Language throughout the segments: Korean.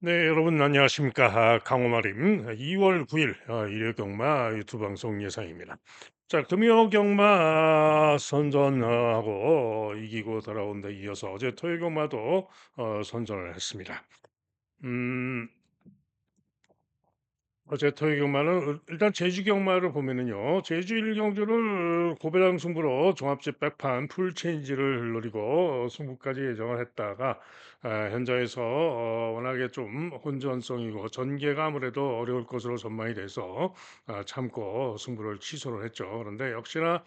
네, 여러분 안녕하십니까? 강호마림 2월 9일 일요 경마 유튜브 방송 예상입니다. 자, 금요 경마 선전하고 이기고 돌아온 데 이어서 어제 토요 경마도 선전을 했습니다. 음, 어제 토요 경마는 일단 제주 경마를 보면은요. 제주 1경주를 고배당 승부로 종합제 백판 풀체인지를 노리고 승부까지 예정을 했다가 현장에서 워낙에 좀 혼전성이고 전개가 아무래도 어려울 것으로 전망이 돼서 참고 승부를 취소를 했죠. 그런데 역시나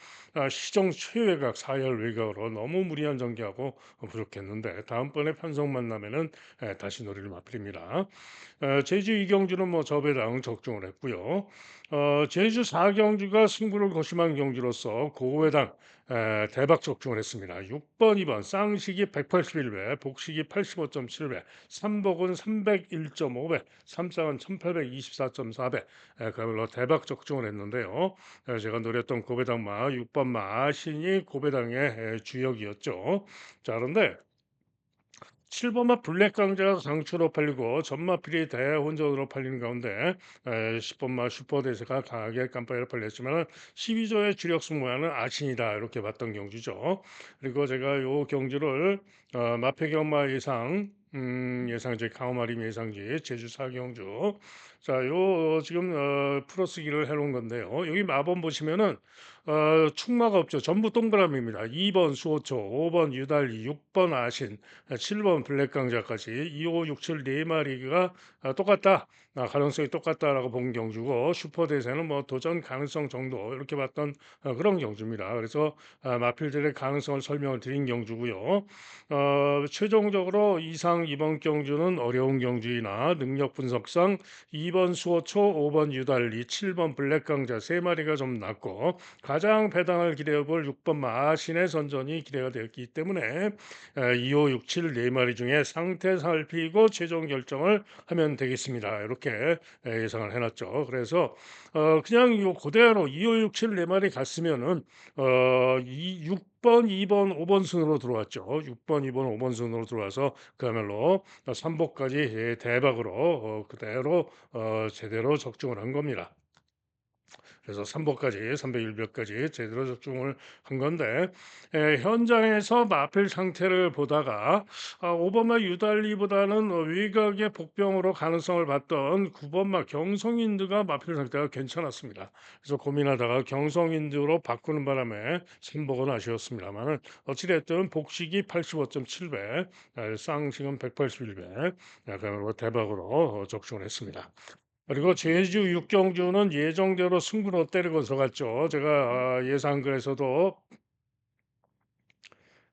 시정 최외곽 사열 외곽으로 너무 무리한 전개하고 부족했는데 다음번에 편성 만나면은 다시 놀이를 마필입니다. 제주 2경주는 뭐 저배당 적중을 했고요. 제주 4경주가 승부를 고심한 경주로서 고배당 대박 적중을 했습니다. 6번, 2번 쌍식이 181배, 복식이 85.7배, 삼복은 301.5배, 삼쌍은 1824.4배 그야말로 대박 적중을 했는데요. 제가 노렸던 고배당 마 6번 마신이 고배당의 주역이었죠. 자, 그런데 7번마 블랙 강자가 강추로 팔리고 전마필이 대혼전으로 팔리는 가운데 10번마 슈퍼대세가 강하게 깜빡이로 팔렸지만 12조의 주력 승모하는 아신이다 이렇게 봤던 경주죠. 그리고 제가 요 경주를 마패경마 예상 예상제 강화마림 예상지 제주 4경주 요 지금 풀어쓰기를 해놓은 건데요. 여기 마번 보시면은 충마가 없죠. 전부 동그라미입니다. 2번 수호초, 5번 유달리, 6번 아신, 7번 블랙강자까지 2, 5, 6, 7 네 마리가 똑같다. 가능성이 똑같다라고 본 경주고 슈퍼대세는 뭐 도전 가능성 정도 이렇게 봤던 그런 경주입니다. 그래서 마필들의 가능성을 설명을 드린 경주고요. 최종적으로 이상 이번 경주는 어려운 경주이나 능력 분석상 2번 수호초, 5번 유달리, 7번 블랙강자 세 마리가 좀 낫고 가장 배당을 기대해볼 6번 마신의 선전이 기대가 되었기 때문에 2, 5, 6, 7 네 마리 중에 상태 살피고 최종 결정을 하면 되겠습니다. 이렇게 예상을 해놨죠. 그래서 그냥 요 그대로 2, 5, 6, 7 네 마리 갔으면은 6번, 2번, 5번 순으로 들어왔죠. 6번, 2번, 5번 순으로 들어와서 그야말로 3복까지 대박으로 그대로 제대로 적중을 한 겁니다. 그래서 3번까지 301별까지 제대로 적중을 한 건데 현장에서 마필 상태를 보다가 5번마 유달리보다는 외곽의 복병으로 가능성을 봤던 9번마 경성인드가 마필 상태가 괜찮았습니다. 그래서 고민하다가 경성인드로 바꾸는 바람에 3번은 아쉬웠습니다만 어찌됐든 복식이 85.7배, 쌍식은 181배, 약간 대박으로 적중을 했습니다. 그리고 제주 육경주는 예정대로 승부로 때리고 들어갔죠. 제가 예상글에서도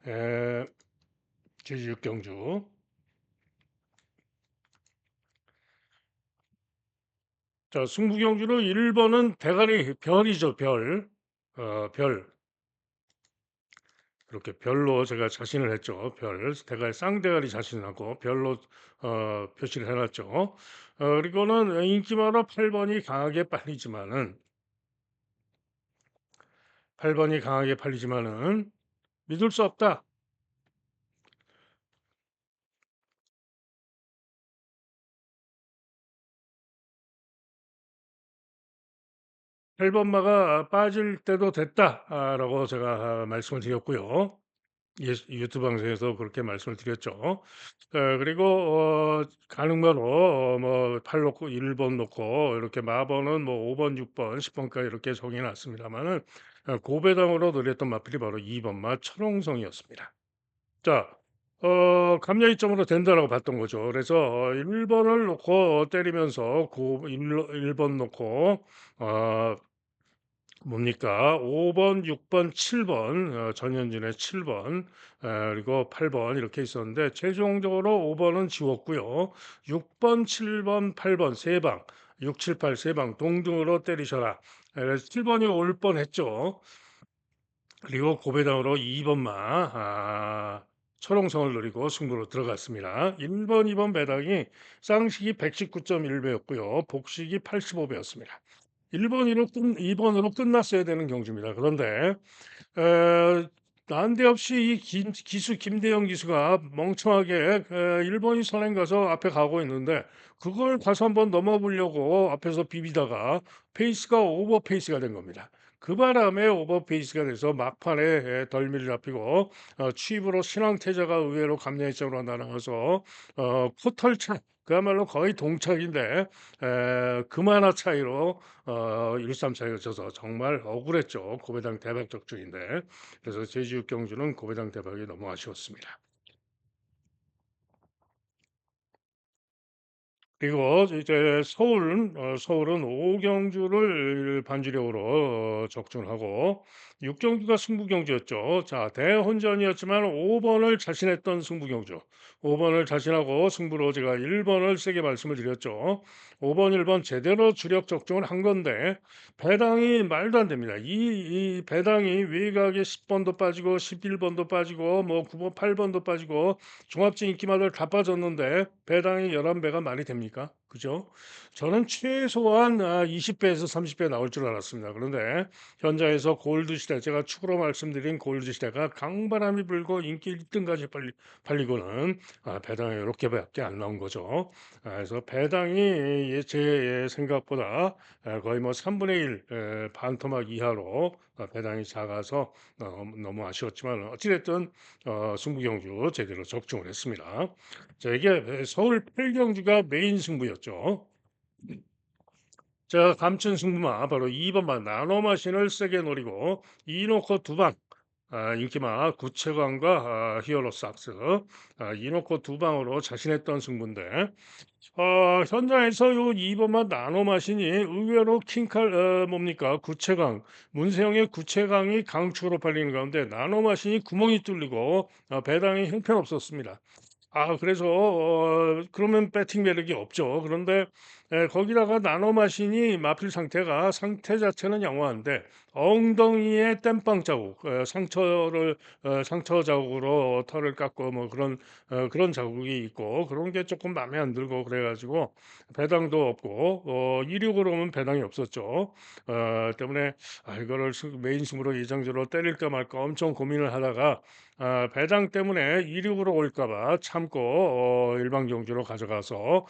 에, 제주 육경주. 자, 승부경주는 1번은 대가리 별이죠, 별. 별. 그렇게 별로 제가 자신을 했죠. 별. 대가리 쌍대가리 자신하고 별로 표시를 해놨죠. 그리고는 인기마로 8번이 강하게 팔리지만은 8번이 강하게 팔리지만은 믿을 수 없다. 8번마가 빠질 때도 됐다라고 제가 말씀을 드렸고요. 유튜브 방송에서 그렇게 말씀을 드렸죠. 그리고 가능바로 뭐 8 놓고 1번 놓고 이렇게 마번은 뭐 5번, 6번, 10번까지 이렇게 정해 놨습니다마는 고배당으로 노렸던 마필이 바로 2번마 철옹성이었습니다. 자, 감량 이점으로 된다라고 봤던 거죠. 그래서 1번을 놓고 때리면서 고 1번 놓고 어 뭡니까? 5번, 6번, 7번 전현진의 7번 그리고 8번 이렇게 있었는데 최종적으로 5번은 지웠고요. 6번, 7번, 8번 세 방, 6, 7, 8 세 방 동등으로 때리셔라. 그래서 7번이 올 뻔했죠. 그리고 고배당으로 2번마 철옹성을 노리고 승부로 들어갔습니다. 1번, 2번 배당이 쌍식이 119.1배였고요. 복식이 85배였습니다. 1번으로 끝났어야 되는 경주입니다. 그런데 난데없이 이 기수 김대영 기수가 멍청하게 일본이 선행 가서 앞에 가고 있는데 그걸 다시 한번 넘어보려고 앞에서 비비다가 페이스가 오버 페이스가 된 겁니다. 그 바람에 오버 페이스가 돼서 막판에 덜미를 잡히고 취입으로 신앙태자가 의외로 감량적으로 날아가서 포털차 그야말로 거의 동착인데 그마나 차이로 1-3 차이가 져서 정말 억울했죠. 고배당 대박 적중인데. 그래서 제주 경주는 고배당 대박이 너무 아쉬웠습니다. 그리고 이제 서울은 5경주를 반주력으로 적중하고 6경주가 승부경주였죠. 자, 대혼전이었지만 5번을 자신했던 승부경주. 5번을 자신하고 승부로 제가 1번을 세게 말씀을 드렸죠. 5번, 1번 제대로 주력 적중을 한 건데 배당이 말도 안 됩니다. 이 배당이 외곽에 10번도 빠지고 11번도 빠지고 뭐 9번, 8번도 빠지고 종합진 인기마들 다 빠졌는데 배당이 11배가 말이 됩니까? 그죠? 저는 최소한 20배에서 30배 나올 줄 알았습니다. 그런데 현장에서 골드 시대, 제가 축으로 말씀드린 골드 시대가 강바람이 불고 인기 1등까지 팔리고는 배당이 이렇게밖에 안 나온 거죠. 그래서 배당이 제 생각보다 거의 뭐 3분의 1 반토막 이하로 배당이 작아서 너무 아쉬웠지만 어찌됐든 승부경주 제대로 적중을 했습니다. 자, 이게 서울 8경주가 메인 승부였죠. 자, 감춘 승부마 바로 2번마 나노마신을 세게 노리고 이노코 두방 인기마 구체광과 히어로삭스 이노코 두 방으로 자신했던 승부인데 현장에서 요 2번마 나노마신이 의외로 킹칼 뭡니까 구체강 문세영의 구체강이 강축으로 팔리는 가운데 나노마신이 구멍이 뚫리고 배당이 형편없었습니다. 그래서 그러면 배팅 매력이 없죠. 그런데 거기다가 나노 마신이 마필 상태 자체는 양호한데 엉덩이에 땜빵 자국, 상처 자국으로 털을 깎고 뭐 그런 자국이 있고 그런 게 조금 마음에 안 들고 그래 가지고 배당도 없고 1위로 오면 배당이 없었죠. 때문에 이거를 메인 승부로 예정대로 때릴까 말까 엄청 고민을 하다가 배당 때문에 이륙으로 올까 봐 참고 일반 경주로 가져가서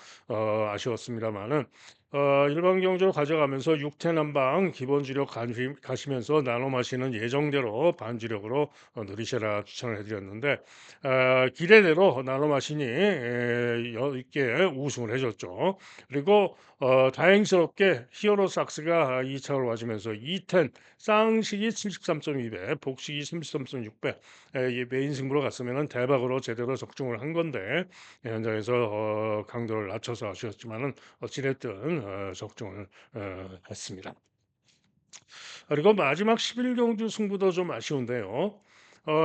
아쉬웠습니다마는 일반 경주로 가져가면서 6태 난방 기본 주력 가시면서 나눠 마시는 예정대로 반주력으로 누리셔라 추천을 해드렸는데 기대대로 나눠 마시니 있게 우승을 해줬죠. 그리고 다행스럽게 히어로 삭스가 2차로 와주면서 2텐 쌍식이 73.2배, 복식이 33.6배 메인 승부로 갔으면 대박으로 제대로 적중을 한 건데 현장에서 강도를 낮춰서 아쉬웠지만은 어찌됐든 적중을 했습니다. 그리고 마지막 11경주 승부도 좀 아쉬운데요.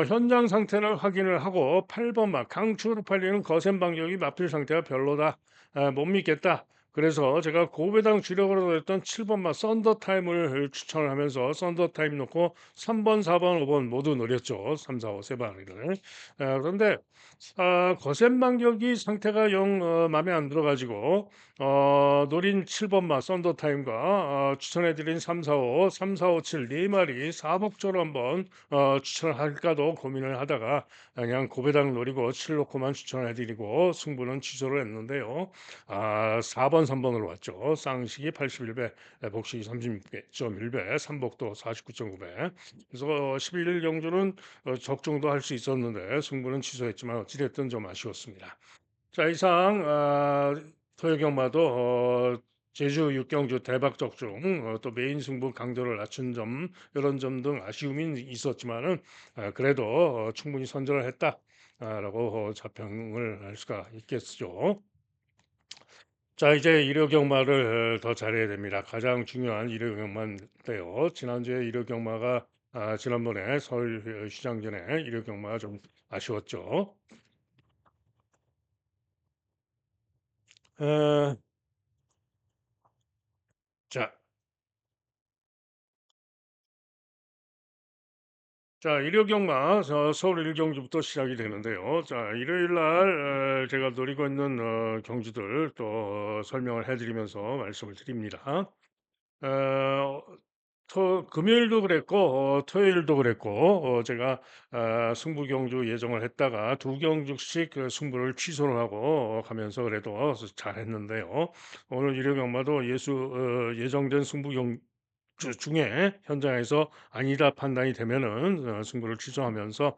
현장 상태를 확인을 하고 8번마 강추로 팔리는 거센 반격이 마필 상태가 별로다. 못 믿겠다. 그래서 제가 고배당 주력으로 했던 7번마 썬더 타임을 추천을 하면서 썬더 타임 놓고 3번, 4번, 5번 모두 노렸죠. 3, 4, 5 세 방을. 그런데 거센 반격이 상태가 영 마음에 안 들어가지고 노린 7번마 썬더 타임과 추천해드린 345, 3457 네 마리 사복조로 한번 추천을 할까도 고민을 하다가 그냥 고배당 노리고 7 놓고만 추천해드리고 승부는 취소를 했는데요. 4번, 3번으로 왔죠. 쌍식이 81배, 복식이 36.1배, 삼복도 49.9배. 그래서 11일 경주는 적중도 할 수 있었는데 승부는 취소했지만 어찌됐든 좀 아쉬웠습니다. 자, 이상 토요경마도 제주 육경주 대박 적중 또 메인 승부 강도를 낮춘 점 이런 점 등 아쉬움이 있었지만은 그래도 충분히 선전을 했다라고 자평을 할 수가 있겠죠. 자, 이제 일요경마를 더 잘해야 됩니다. 가장 중요한 일요경마인데요. 지난주에 일요경마가 지난번에 서울 시장 전에 일요경마가 좀 아쉬웠죠. 어, 자, 자, 일요경마 서울 일경주부터 시작이 되는데요. 자, 일요일 날 제가 노리고 있는 경주들 또 설명을 해드리면서 말씀을 드립니다. 어, 토 금요일도 그랬고 토요일도 그랬고 제가 승부 경주 예정을 했다가 두 경주씩 그 승부를 취소를 하고 가면서 그래도 잘했는데요. 오늘 일요 경마도 예정된 승부 경주 중에 현장에서 아니다 판단이 되면은 승부를 취소하면서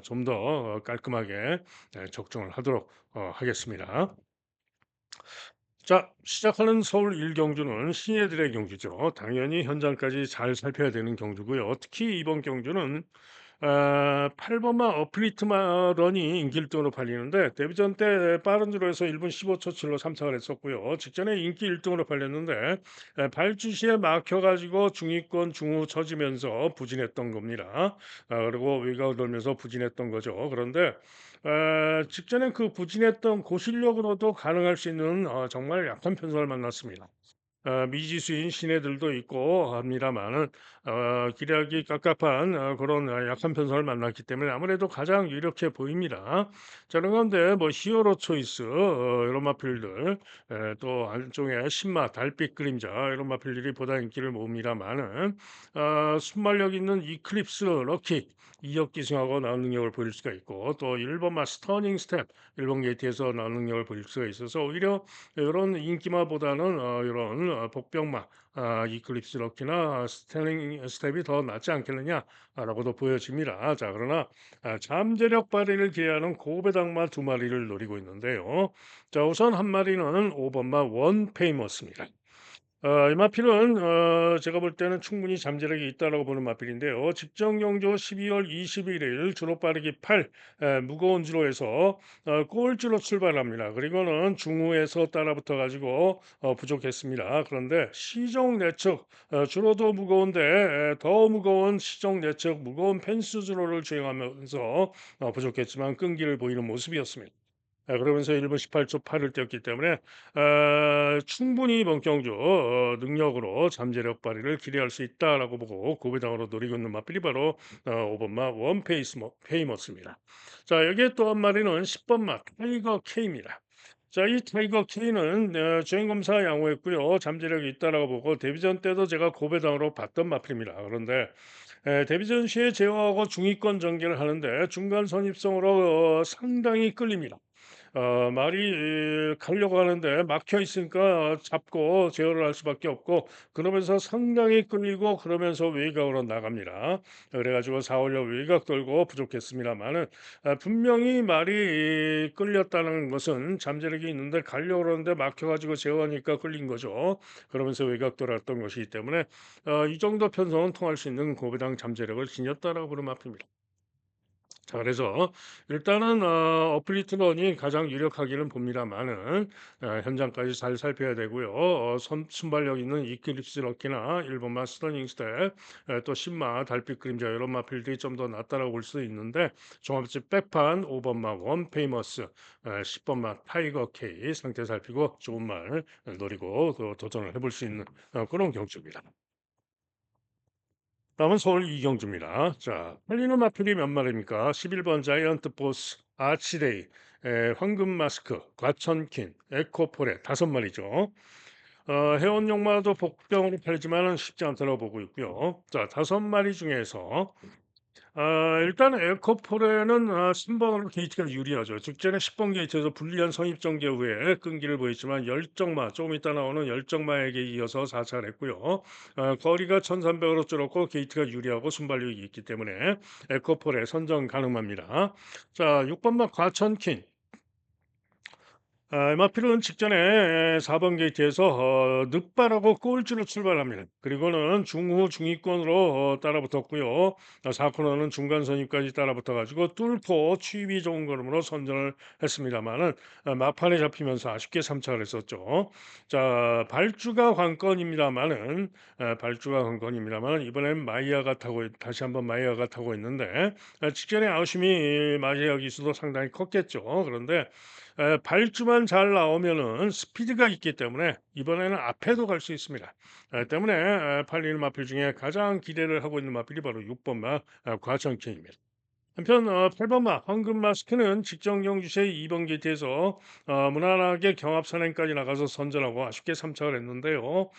좀 더 깔끔하게 적중을 하도록 하겠습니다. 자, 시작하는 서울 1경주는 신예들의 경주죠. 당연히 현장까지 잘 살펴야 되는 경주고요. 특히 이번 경주는 8번마 어플리트 마런이 인기 1등으로 팔리는데 데뷔전 때 빠른 주로에서 1분 15초 7로 삼착을 했었고요. 직전에 인기 1등으로 팔렸는데 발주시에 막혀가지고 중위권 중후 처지면서 부진했던 겁니다. 그리고 외곽을 돌면서 부진했던 거죠. 그런데 직전에 그 부진했던 고실력으로도 가능할 수 있는 정말 약한 편성을 만났습니다. 미지수인 신예들도 있고 합니다마는 기량이 깝깝한 그런 약한 편성을 만났기 때문에 아무래도 가장 유력해 보입니다. 자, 그런데 뭐 히어로 초이스 이런 마필들 또 안쪽에 신마 달빛 그림자 이런 마필들이 보다 인기를 모읍니다마는 순발력 있는 이클립스 럭키 이역 기승하고 나온 능력을 보일 수가 있고 또 1번마 스터닝 스텝 1번 게이트에서 나온 능력을 보일 수가 있어서 오히려 이런 인기마보다는 이런 복병마 이클립스 럭키나 스테링 스텝이 더 낫지 않겠느냐라고도 보여집니다. 자, 그러나 잠재력 발휘를 기회하는 고배당마 두 마리를 노리고 있는데요. 자, 우선 한 마리는 5번마 원 페이머스입니다. 이 마필은 제가 볼 때는 충분히 잠재력이 있다라고 보는 마필인데요. 직전 경주 12월 21일 주로 빠르기 8 무거운 주로에서 꼴찌로 출발합니다. 그리고는 중후에서 따라붙어 가지고 부족했습니다. 그런데 시종 내측 주로도 무거운데 더 무거운 시종 내측 무거운 펜스 주로를 주행하면서 부족했지만 끈기를 보이는 모습이었습니다. 그러면서 1분 18초 8을 뛰었기 때문에 충분히 이번 경주 능력으로 잠재력 발휘를 기대할 수 있다라고 보고 고배당으로 노리고 있는 마필이 바로 5번마 페이머스입니다. 자, 여기에 또 한 마리는 10번마 타이거 K입니다. 자, 이 타이거 K는 주행 검사 양호했고요. 잠재력이 있다라고 보고 데뷔전 때도 제가 고배당으로 봤던 마필입니다. 그런데 데뷔전 시에 제어하고 중위권 전개를 하는데 중간 선입성으로 상당히 끌립니다. 말이 가려고 하는데 막혀 있으니까 잡고 제어를 할 수밖에 없고 그러면서 상당히 끌리고 그러면서 외곽으로 나갑니다. 그래 가지고 4홀력 외곽 돌고 부족했습니다마는 분명히 말이 끌렸다는 것은 잠재력이 있는데 가려고 그러는데 막혀 가지고 제어하니까 끌린 거죠. 그러면서 외곽 돌았던 것이기 때문에 이 정도 편성은 통할 수 있는 고배당 잠재력을 지녔다라고 부르면 앞입니다. 자, 그래서 일단은 어플리트 런이 가장 유력하기는 봅니다만은 현장까지 잘 살펴야 되고요. 순발력 있는 이클립스 럭키나 일본마 스터닝 스텝, 또 신마 달빛 그림자 이런 마필들이 좀 더 낫다라고 볼 수 있는데 종합적 백판 5번마 원 페이머스, 10번마 타이거 K 상태 살피고 좋은 말 노리고 도전을 해볼 수 있는 그런 경주입니다. 다음은 서울 이경주입니다. 자, 팔리는 마필이 몇 마리입니까? 11번 자이언트 보스, 아치데이, 황금 마스크, 과천킨, 에코포레 다섯 마리죠. 해원 용마도 복병으로 팔지만은 쉽지 않다고 보고 있고요. 자, 다섯 마리 중에서 일단 에코폴에는 3번으로 게이트가 유리하죠. 직전에 10번 게이트에서 불리한 선입 전개 후에 끈기를 보였지만 열정마 조금 이따 나오는 열정마에게 이어서 사찰했고요. 거리가 1300으로 줄었고 게이트가 유리하고 순발력이 있기 때문에 에코폴에 선정 가능합니다. 자, 6번마 과천킨 마필은 직전에 4번 게이트에서 늑발하고 꼴찌로 출발합니다. 그리고는 중후 중위권으로 따라붙었고요. 4코너는 중간 선입까지 따라붙어가지고 뚫고 취입이 좋은 걸음으로 선전을 했습니다만은 막판에 잡히면서 아쉽게 삼착을 했었죠. 자, 발주가 관건입니다만은 이번엔 마이야가 타고 다시 한번 마이야가 타고 있는데 직전에 아웃심이 마이야 기수도 상당히 컸겠죠. 그런데 발주만 잘 나오면은 스피드가 있기 때문에 이번에는 앞에도 갈 수 있습니다. 때문에 팔리는 마필 중에 가장 기대를 하고 있는 마필이 바로 6번마 과천킹입니다. 한편 8번마 황금 마스크는 직전 경주시의 2번 게이트에서 무난하게 경합 선행까지 나가서 선전하고 아쉽게 삼착을 했는데요.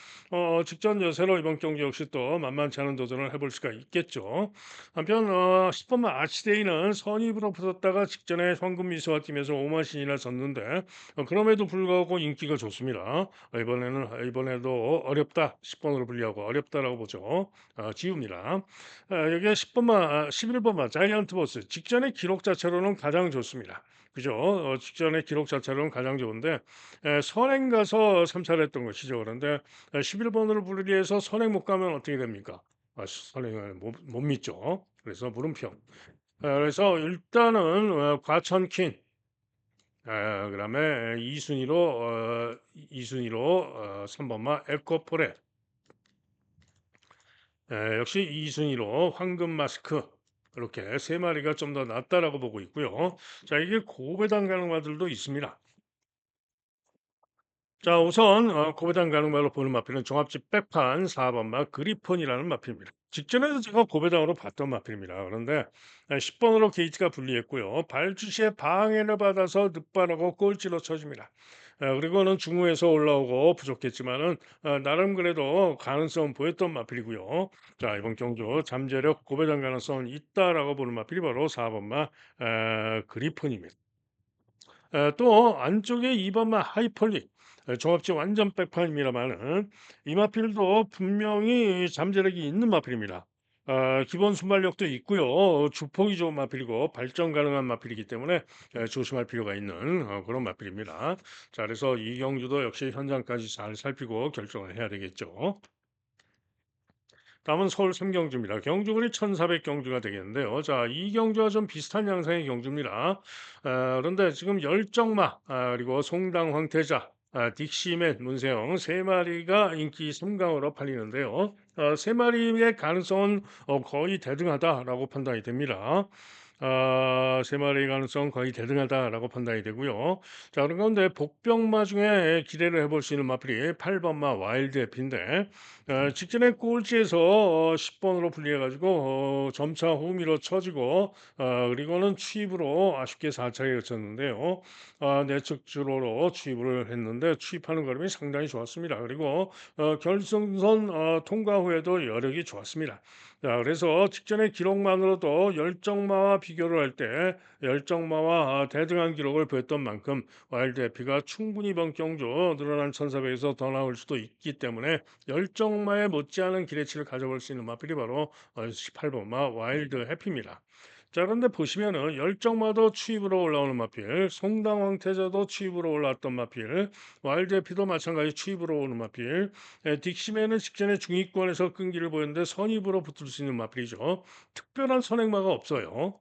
직전 여세로 이번 경기 역시 또 만만치 않은 도전을 해볼 수가 있겠죠. 한편 10번마 아치데이는 선입으로 붙었다가 직전에 황금 미소와 팀에서 오마신이나 졌는데 그럼에도 불구하고 인기가 좋습니다. 이번에도 어렵다 10번으로 불리하고 어렵다라고 보죠. 지웁니다. 여기에 11번만 자이언트 보스 직전의 기록 자체로는 가장 좋습니다. 그죠? 직전의 기록 자체로는 가장 좋은데 선행 가서 삼살했던 것이죠. 그런데 11번으로 분리해서 선행 못 가면 어떻게 됩니까? 선행을 못 믿죠. 그래서 물음표. 그래서 일단은 과천킨 그다음에 2순위로 3번마 에코포레 역시 2순위로 황금 마스크 이렇게 세 마리가 좀 더 낫다라고 보고 있고요. 자, 이게 고배당 가능마들도 있습니다. 자, 우선 고배당 가능마로 보는 마필은 종합집 백판 4번마 그리폰이라는 마필입니다. 직전에도 제가 고배당으로 봤던 마필입니다. 그런데 10번으로 게이트가 불리했고요. 발주시에 방해를 받아서 늑발하고 꼴찌로 쳐집니다. 그리고는 중후에서 올라오고 부족했지만은 나름 그래도 가능성 보였던 마필이고요. 자, 이번 경주 잠재력 고배당 가능성 있다라고 보는 마필이 바로 4번마 그리폰입니다. 또 안쪽에 2번마 하이폴리 종합지 완전 백판입니다만은 이 마필도 분명히 잠재력이 있는 마필입니다. 기본 순발력도 있고요. 주폭이 좋은 마필이고 발전 가능한 마필이기 때문에 조심할 필요가 있는 그런 마필입니다. 자, 그래서 이 경주도 역시 현장까지 잘 살피고 결정을 해야 되겠죠. 다음은 서울 삼경주입니다. 경주군이 1,400경주가 되겠는데요. 자, 이 경주와 좀 비슷한 양상의 경주입니다. 그런데 지금 열정마, 그리고 송당 황태자, 딕시맨, 문세영 세 마리가 인기 3강으로 팔리는데요. 세 마리의 가능성은 거의 대등하다라고 판단이 됩니다. 세 마리의 가능성 거의 대등하다라고 판단이 되고요. 자, 그런 가운데 복병마 중에 기대를 해볼 수 있는 마필이 8번마 와일드 해피인데 직전에 꼴찌에서 10번으로 불리해가지고 점차 호미로 쳐지고 그리고는 추입으로 아쉽게 4차에 그쳤는데요. 내측주로로 추입을 했는데 추입하는 걸음이 상당히 좋았습니다. 그리고 결승선 통과 후에도 여력이 좋았습니다. 자, 그래서 직전의 기록만으로도 열정마와 비교를 할 때 열정마와 대등한 기록을 보였던 만큼 와일드 해피가 충분히 이번 경주 늘어난 1,400에서 더 나올 수도 있기 때문에 열정마에 못지않은 기대치를 가져볼 수 있는 마필이 바로 18번마 와일드 해피입니다. 자, 그런데 보시면은 열정마도 추입으로 올라오는 마필, 송당 황태자도 추입으로 올라왔던 마필, 와일드 해피도 마찬가지 추입으로 오는 마필, 딕시맨은 직전에 중위권에서 끈기를 보였는데 선입으로 붙을 수 있는 마필이죠. 특별한 선행마가 없어요.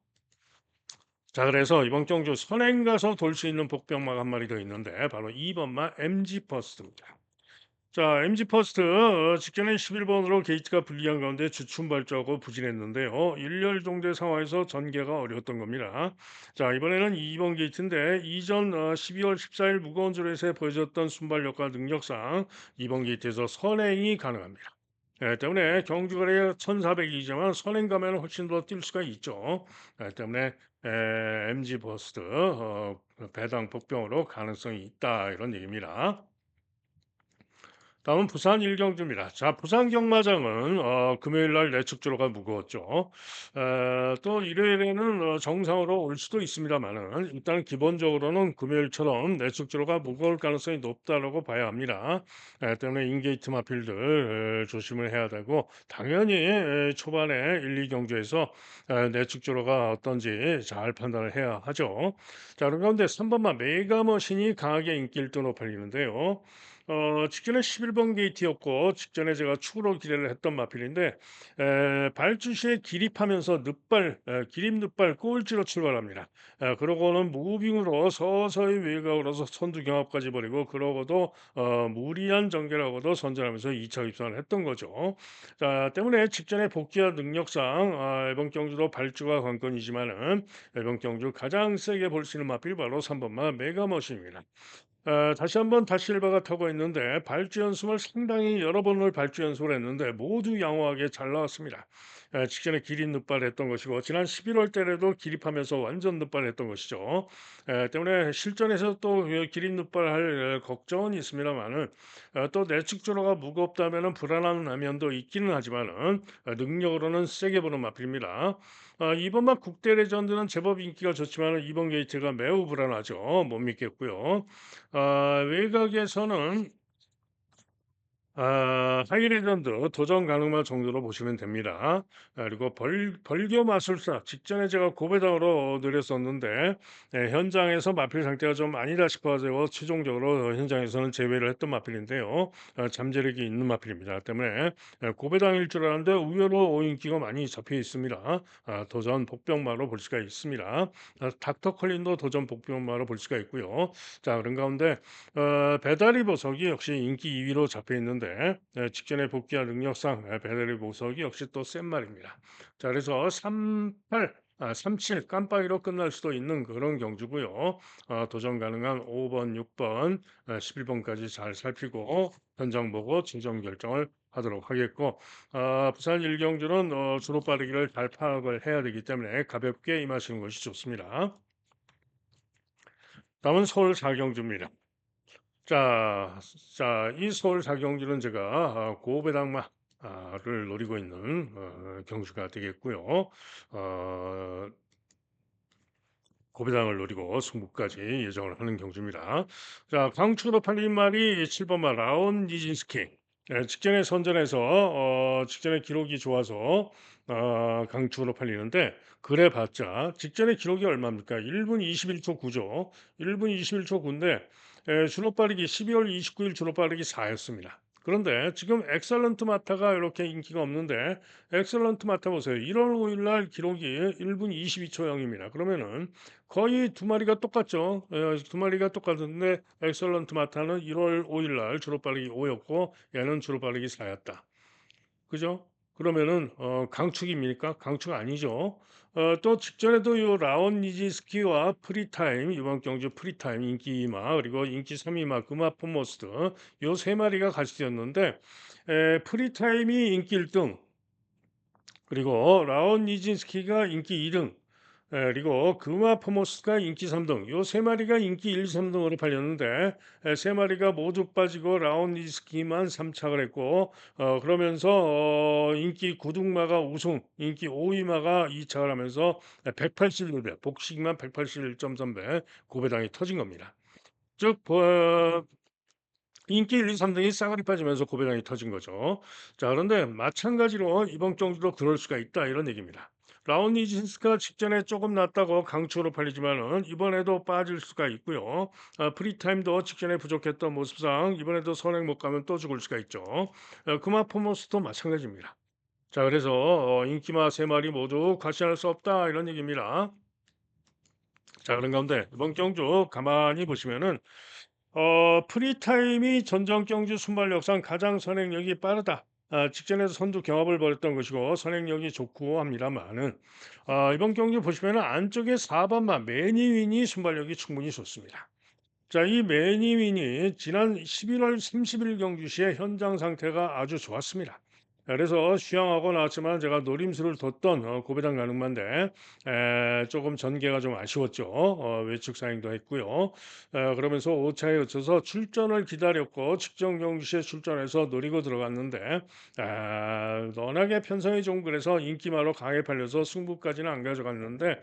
자, 그래서 이번 경주 선행 가서 돌 수 있는 복병마가 한 마리 더 있는데 바로 2번마 MG 퍼스트입니다. 자, MG 퍼스트 직전에 11번으로 게이트가 불리한 가운데 주춤발주하고 부진했는데요. 일렬 종대 상황에서 전개가 어려웠던 겁니다. 자, 이번에는 2번 게이트인데 이전 12월 14일 무거운 줄에서 보여줬던 순발력과 능력상 2번 게이트에서 선행이 가능합니다. 때문에 경주거리 1,400이지만 선행 가면 훨씬 더 뛸 수가 있죠. 때문에 MG 버스트 배당 복병으로 가능성이 있다 이런 얘기입니다. 다음은 부산 일경주입니다. 자, 부산 경마장은 금요일 날 내축주로가 무거웠죠. 또 일요일에는 정상으로 올 수도 있습니다만은 일단 기본적으로는 금요일처럼 내축주로가 무거울 가능성이 높다라고 봐야 합니다. 때문에 인게이트 마필들 조심을 해야 되고 당연히 초반에 1, 2경주에서 내축주로가 어떤지 잘 판단을 해야 하죠. 자, 그런 가운데 3번만 메가머신이 강하게 인기를 또 높이는데요. 직전에 11번 게이트였고 직전에 제가 축으로 기대를 했던 마필인데 발주시에 기립하면서 기립 늑발 꼴찌로 출발합니다. 그러고는 무빙으로 서서히 외곽으로서 선두 경합까지 벌이고 그러고도 무리한 전개라고도 선전하면서 2차 입상을 했던 거죠. 자, 때문에 직전에 복귀한 능력상 이번 경주도 발주가 관건이지만은 이번 경주 가장 세게 볼 수 있는 마필이 바로 3번마 메가머신입니다. 다시 한번 다실바가 타고 있는데 발주 연습을 상당히 여러 번을 발주 연습을 했는데 모두 양호하게 잘 나왔습니다. 직전에 기립 늑발했던 것이고 지난 11월 달에도 기립하면서 완전 늑발했던 것이죠. 때문에 실전에서 또 기립 늑발할 걱정은 있습니다만은 또 내측 주로가 무겁다면은 불안한 면도 있기는 하지만은 능력으로는 세게 보는 마필입니다. 이번만 국대 레전드는 제법 인기가 좋지만 이번 게이트가 매우 불안하죠. 못 믿겠고요. 외곽에서는 하이레전드 도전 가능한 정도로 보시면 됩니다. 그리고 벌교 마술사 직전에 제가 고배당으로 느렸었는데 현장에서 마필 상태가 좀 아니다 싶어서 최종적으로 현장에서는 제외를 했던 마필인데요. 잠재력이 있는 마필입니다. 때문에 고배당일 줄 알았는데 의외로 인기가 많이 잡혀 있습니다. 도전 복병마로 볼 수가 있습니다. 닥터 컬린도 도전 복병마로 볼 수가 있고요. 자, 그런 가운데 배달의 보석이 역시 인기 2위로 잡혀 있는데 직전에 복귀한 능력상 배달의 보석이 역시 또 센 말입니다. 자, 그래서 38, 37 깜빡이로 끝날 수도 있는 그런 경주고요. 도전 가능한 5번, 6번, 11번까지 잘 살피고 현장 보고 최종 결정을 하도록 하겠고 부산 일경주는 주로 빠르기를 잘 파악을 해야 되기 때문에 가볍게 임하시는 것이 좋습니다. 다음은 서울 4경주입니다. 자, 이 서울 사경주는 제가 고배당마를 노리고 있는 경주가 되겠고요. 어, 고배당을 노리고 승부까지 예정을 하는 경주입니다. 자, 강추로 팔린 말이 7번 말 라온 니진스키. 직전에 선전해서 직전에 기록이 좋아서 강추로 팔리는데 그래봤자 직전에 기록이 얼마입니까? 1분 21초 9죠. 1분 21초 9인데 주로 빠르기 12월 29일 주로 빠르기 4였습니다. 그런데 지금 엑설런트 마타가 이렇게 인기가 없는데 엑설런트 마타 보세요. 1월 5일 날 기록이 1분 22초 0입니다. 그러면은 거의 두 마리가 똑같죠. 두 마리가 똑같은데 엑설런트 마타는 1월 5일 날 주로 빠르기 5였고 얘는 주로 빠르기 4였다. 그죠? 그러면은 강축입니까? 강축 아니죠. 또 직전에도 요 라온 니지스키와 프리타임 이번 경주 프리타임 인기 2마 그리고 인기 3위마 금화포모스트 요 세 마리가 같이 뛰었는데 프리타임이 인기 1등 그리고 라온 니진스키가 인기 2등 그리고 금화 포모스가 인기 3등 요 세 마리가 인기 1, 3등으로 팔렸는데 세 마리가 모두 빠지고 라온 니스키만 3착을 했고 그러면서 인기 9등마가 우승 인기 5위마가 2착을 하면서 181배 복식만 181.3배 고배당이 터진 겁니다. 즉 인기 1, 2, 3등이 싸그리 빠지면서 고배당이 터진 거죠. 자, 그런데 마찬가지로 이번 경기도 그럴 수가 있다 이런 얘기입니다. 라온니진스가 직전에 조금 낮다고 강추로 팔리지만은 이번에도 빠질 수가 있고요. 프리타임도 직전에 부족했던 모습상 이번에도 선행 못 가면 또 죽을 수가 있죠. 크마포모스도 마찬가지입니다. 자, 그래서 인기마 세 마리 모두 과시할 수 없다 이런 얘기입니다. 자, 그런 가운데 이번 경주 가만히 보시면은 프리타임이 전정 경주 순발력상 가장 선행력이 빠르다. 직전에도 선두 경합을 벌였던 것이고 선행력이 좋고 합니다만은 이번 경기 보시면은 안쪽에 4번마 매니윈이 순발력이 충분히 좋습니다. 자, 이 매니윈이 지난 11월 30일 경주 시에 현장 상태가 아주 좋았습니다. 그래서 휴양하고 나왔지만 제가 노림수를 뒀던 고배당 가능만데 조금 전개가 좀 아쉬웠죠. 외축 사행도 했고요. 그러면서 5차에 거쳐서 출전을 기다렸고 측정 경주시에 출전해서 노리고 들어갔는데 워낙에 편성이 좀 그래서 인기말로 강에 팔려서 승부까지는 안 가져갔는데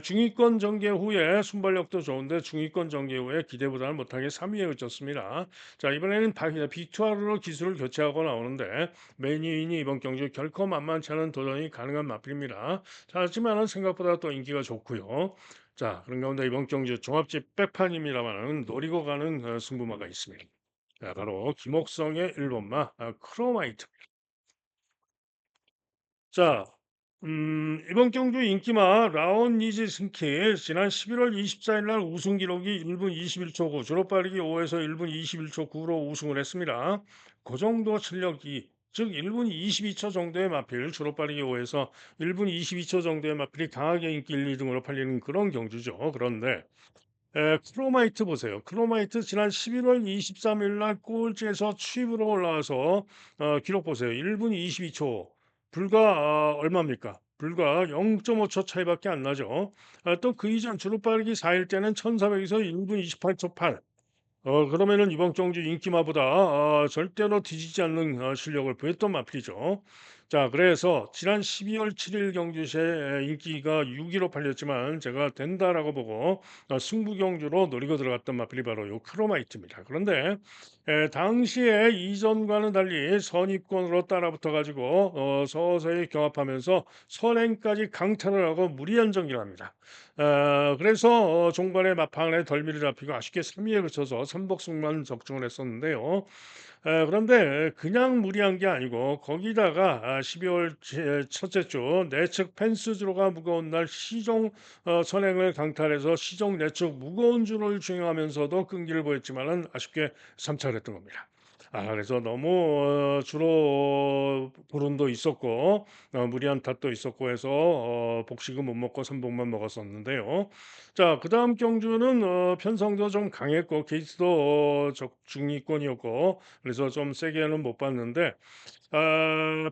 중위권 전개 후에 순발력도 좋은데 중위권 전개 후에 기대보다는 못하게 3위에 그쳤습니다. 자, 이번에는 비투아르로 기술을 교체하고 나오는데 매니인이 이번 경주 결코 만만치 않은 도전이 가능한 마필입니다. 자, 하지만은 생각보다 또 인기가 좋고요. 자, 그런 가운데 이번 경주 종합집 백판입니다만은 노리고 가는 승부마가 있습니다. 자, 바로 김옥성의 1번마 크로마이트. 자, 이번 경주 인기마 라온 니지 승키 지난 11월 24일 날 우승 기록이 1분 21초 9, 주로 빠르기 5에서 1분 21초 9로 우승을 했습니다. 그 정도 실력이 즉 1분 22초 정도의 마필, 주로 빠르기 5에서 1분 22초 정도의 마필이 강하게 인기 1, 2등으로 팔리는 그런 경주죠. 그런데 크로마이트 보세요. 크로마이트 지난 11월 23일 날 꼴찌에서 취입으로 올라와서 기록 보세요. 1분 22 초. 불과 얼마입니까? 불과 0.5초 차이밖에 안 나죠. 또 그 이전 주로 빠르기 4일 때는 1,400 에서 1분 28초 8. 그러면은 이번 경주 인기마보다 절대로 뒤지지 않는 실력을 보였던 마필이죠. 자, 그래서 지난 12월 7일 경주시에 인기가 6위로 팔렸지만 제가 된다라고 보고 승부 경주로 노리고 들어갔던 마필이 바로 요 크로마이트입니다. 그런데 당시에 이전과는 달리 선입권으로 따라붙어 가지고 서서히 경합하면서 선행까지 강탈을 하고 무리한 전개를 합니다. 그래서 종반의 막판에 덜미를 잡히고 아쉽게 3위에 그쳐서 삼복승만 적중을 했었는데요. 그런데 그냥 무리한 게 아니고 거기다가 12월 첫째 주 내측 펜스주로가 무거운 날 시종 선행을 강탈해서 시종 내측 무거운 줄을 주행하면서도 끈기를 보였지만은 아쉽게 삼착을 했던 겁니다. 그래서 너무 주로 불운도 있었고 무리한 탓도 있었고 해서 복식은 못 먹고 선복만 먹었었는데요. 자, 그다음 경주는 편성도 좀 강했고 게이트도 적중위권이었고 그래서 좀 세게는 못 봤는데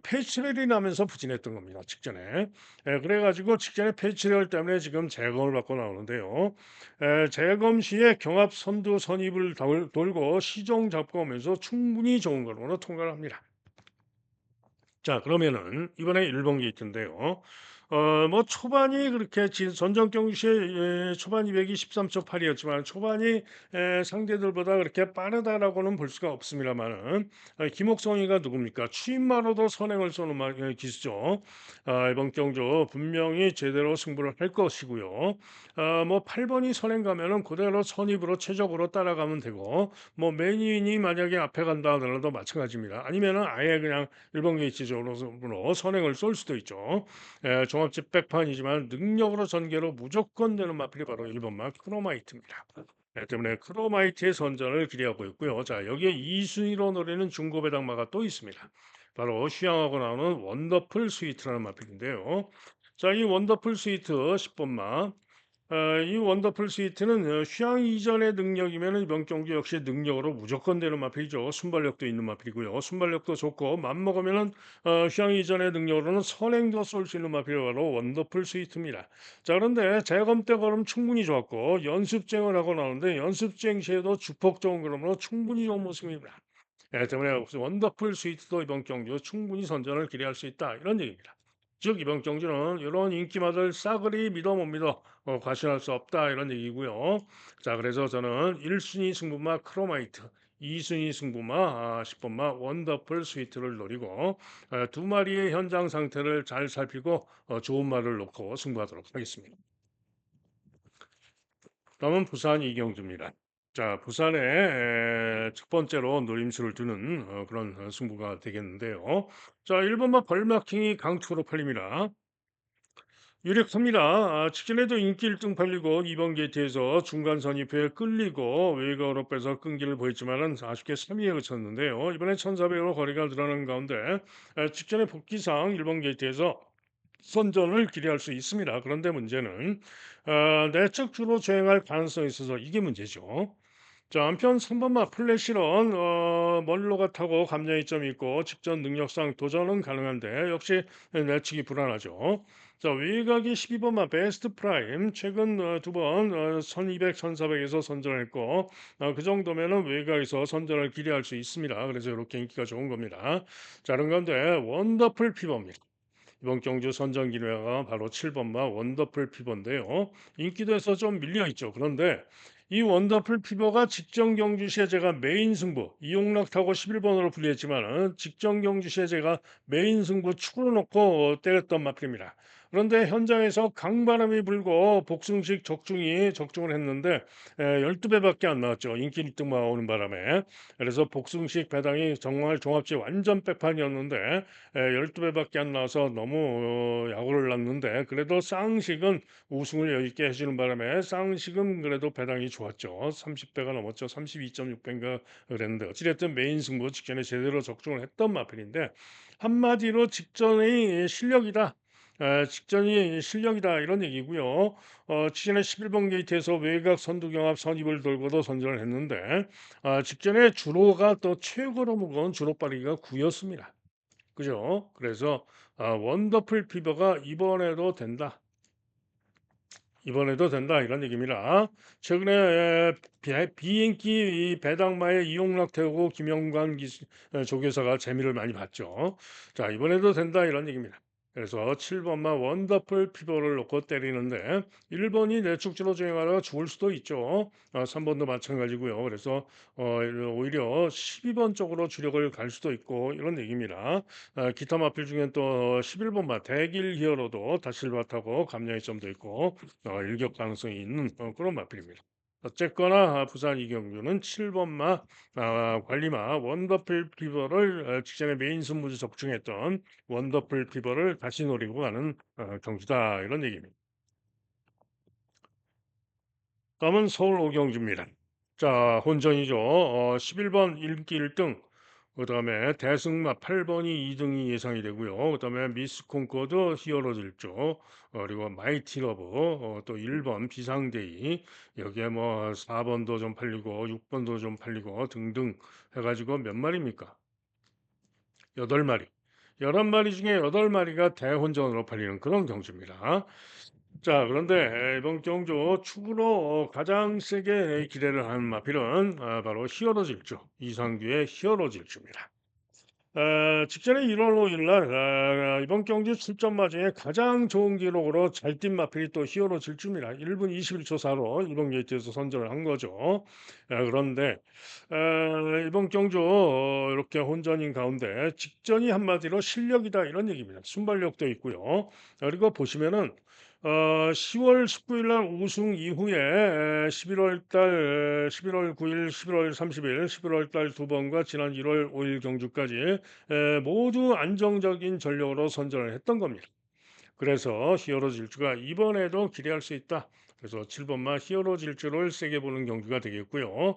페이치럴이 나면서 부진했던 겁니다, 직전에. 그래 가지고 직전에 페이치럴 때문에 지금 재검을 받고 나오는데요. 재검 시에 경합 선두 선입을 돌고 시종 잡고 오면서 충분히 좋은 걸로는 통과를 합니다. 자, 그러면은 이번에 일본 게이트인데요. 뭐 초반이 그렇게 전전 경기시에 초반 200이 13초 8이었지만 초반이 상대들보다 그렇게 빠르다라고는 볼 수가 없습니다만은 김옥성이가 누굽니까? 추임마로도 선행을 쏘는 기수죠. 이번 경주 분명히 제대로 승부를 할 것이고요. 뭐 8번이 선행 가면은 그대로 선입으로 최적으로 따라가면 되고 뭐 매니인이 만약에 앞에 간다 하더라도 마찬가지입니다. 아니면은 아예 그냥 일본 게이트적으로 선행을 쏠 수도 있죠. 종합집 백판이지만 능력으로 전개로 무조건 되는 마필이 바로 1번마 크로마이트입니다. 때문에 크로마이트의 선전을 기대하고 있고요. 자, 여기에 2순위로 노리는 중고배당마가 또 있습니다. 바로 휴양하고 나오는 원더풀 스위트라는 마필인데요. 자, 이 원더풀 스위트 10번마 이 원더풀 스위트는 휴양 이전의 능력이면 이번 경기 역시 능력으로 무조건 되는 마필이죠. 순발력도 있는 마필이고요. 순발력도 좋고 맘먹으면은 휴양 이전의 능력으로는 선행도 쏠 수 있는 마필이 바로 원더풀 스위트입니다. 자, 그런데 재검 때 걸음 충분히 좋았고 연습쟁을 하고 나오는데 연습쟁 시에도 주폭 좋은 걸음으로 충분히 좋은 모습입니다. 때문에 원더풀 스위트도 이번 경주 충분히 선전을 기대할 수 있다 이런 얘기입니다. 즉 이번 경주는 이런 인기마들 싸그리 믿어 못 믿어 과신할 수 없다 이런 얘기고요. 자, 그래서 저는 1순위 승부마 크로마이트, 2순위 승부마 10번마 원더풀 스위트를 노리고 두 마리의 현장 상태를 잘 살피고 좋은 말을 놓고 승부하도록 하겠습니다. 다음은 부산 이경주입니다. 자, 부산에 첫 번째로 노림수를 두는 그런 승부가 되겠는데요. 자, 1번마 벌마킹이 강투로 팔립니다. 유력합니다. 직전에도 인기 1등 팔리고 이번 게이트에서 중간 선입회에 끌리고 외곽으로 빼서 끈기를 보였지만은 아쉽게 3위에 그쳤는데요. 이번에 1,400으로 거리가 늘어나는 가운데 직전에 복귀상 1번 게이트에서 선전을 기대할 수 있습니다. 그런데 문제는 내적 주로 주행할 가능성이 있어서 이게 문제죠. 자, 한편 3번마 플래시런 멀로가 타고 감정 이점이 있고 직전 능력상 도전은 가능한데 역시 내치기 불안하죠. 자, 외곽이 12번마 베스트 프라임 최근 두 번 1200, 1400에서 선전했고 그 정도면은 외곽에서 선전을 기대할 수 있습니다. 그래서 이렇게 인기가 좋은 겁니다. 자, 그런 가운데 원더풀 피버입니다. 이번 경주 선정 기회가 바로 7번마 원더풀 피버인데요. 인기도에서 좀 밀려 있죠. 그런데 이 원더풀 피버가 직전 경주 시에 제가 메인 승부 이용락 타고 11번으로 불리했지만은 직전 경주 시에 제가 메인 승부 축으로 놓고 때렸던 마필입니다. 그런데 현장에서 강바람이 불고 복승식 적중이 적중을 했는데 12배밖에 안 나왔죠. 인기 1등만 오는 바람에. 그래서 복승식 배당이 정말 종합지 완전 백판이었는데 12배밖에 안 나와서 너무 야구를 났는데 그래도 쌍식은 우승을 여유 있게 해 주는 바람에 쌍식은 그래도 배당이 좋았죠. 30배가 넘었죠. 32.6배인가 그랬는데 어찌 됐든 메인 승부 직전에 제대로 적중을 했던 마필인데 한마디로 직전의 실력이다. 직전이 실력이다 이런 얘기고요. 직전에 11번 게이트에서 외곽 선두 경합 선입을 돌고도 선전을 했는데 직전에 주로가 또 최고로 무거운 주로빨이가 9였습니다. 그죠? 그래서 원더풀 피버가 이번에도 된다 이런 얘기입니다. 최근에 비인기 이 배당마의 이용락 태우고 김영관 조교사가 재미를 많이 봤죠. 자 이번에도 된다 이런 얘기입니다. 그래서 7번마 원더풀 피버를 놓고 때리는데 1번이 내축지로 주행하다가 죽을 수도 있죠. 3번도 마찬가지고요. 그래서 오히려 12번 쪽으로 주력을 갈 수도 있고 이런 얘기입니다. 기타 마필 중엔 또 11번마 대길 히어로도 다실바 타고 감량의 점도 있고 일격 가능성이 있는 그런 마필입니다. 어쨌거나 부산 이경규는 7번마 관리마 원더풀 피버를 직전에 메인 승부지 적중했던 원더풀 피버를 다시 노리고 가는 경주다 이런 얘기입니다. 다음은 서울 오경주입니다. 자, 혼전이죠. 11번 인기 1등, 그다음에 대승마 8번이 2등이 예상이 되고요. 그다음에 미스 콩코드 히어로 질주, 그리고 마이티 러브, 또 1번 비상데이, 여기에 뭐 4번도 좀 팔리고 6번도 좀 팔리고 등등 해가지고 몇 마리입니까? 8마리. 11마리 중에 8마리가 대혼전으로 팔리는 그런 경주입니다. 자, 그런데 이번 경주 축으로 가장 세게 기대를 하는 마필은 바로 히어로 질주, 이상규의 히어로 질주입니다. 직전에 1월 5일 날 이번 경주 출전마 중에 가장 좋은 기록으로 잘 뛴 마필이 또 히어로 질주입니다. 1분 21초 4로 이번 게이트에서 선전을 한 거죠. 그런데 이번 경주 이렇게 혼전인 가운데 직전이 한마디로 실력이다 이런 얘기입니다. 순발력도 있고요. 그리고 보시면은 10월 19일 날 우승 이후에 11월 달 11월 9일, 11월 30일, 11월 달 두 번과 지난 1월 5일 경주까지 모두 안정적인 전력으로 선전을 했던 겁니다. 그래서 히어로 질주가 이번에도 기대할 수 있다. 그래서 7번마 히어로 질주를 세게 보는 경기가 되겠고요.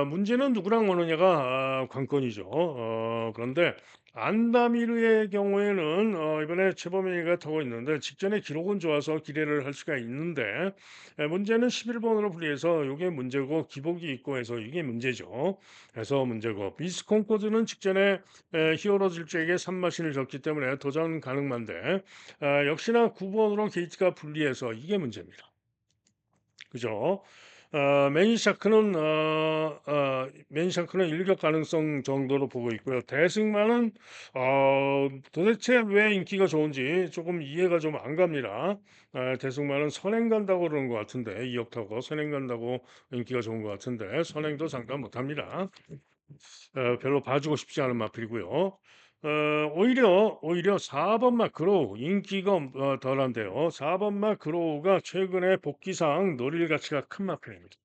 문제는 누구랑 오느냐가 관건이죠. 그런데 안다미르의 경우에는 이번에 최범위가 타고 있는데 직전에 기록은 좋아서 기대를 할 수가 있는데 문제는 11번으로 분리해서 이게 문제고 기복이 있고 해서 이게 문제죠. 그래서 문제고 미스 콩코드는 직전에 히어로 질주에게 산마신을 졌기 때문에 도전 가능한데 역시나 9번으로 게이트가 분리해서 이게 문제입니다. 그죠? 맨샤크는 일격 가능성 정도로 보고 있고요. 대승마는 도대체 왜 인기가 좋은지 조금 이해가 좀 안 갑니다. 대승마는 선행 간다고 그러는 것 같은데 2억 타고 선행 간다고 인기가 좋은 것 같은데 선행도 잠깐 못합니다. 별로 봐주고 싶지 않은 마필이고요. 오히려 4번 마크로 인기가 덜한데요. 4번 마크로우가 최근에 복귀상 노릴 가치가 큰 마필입니다.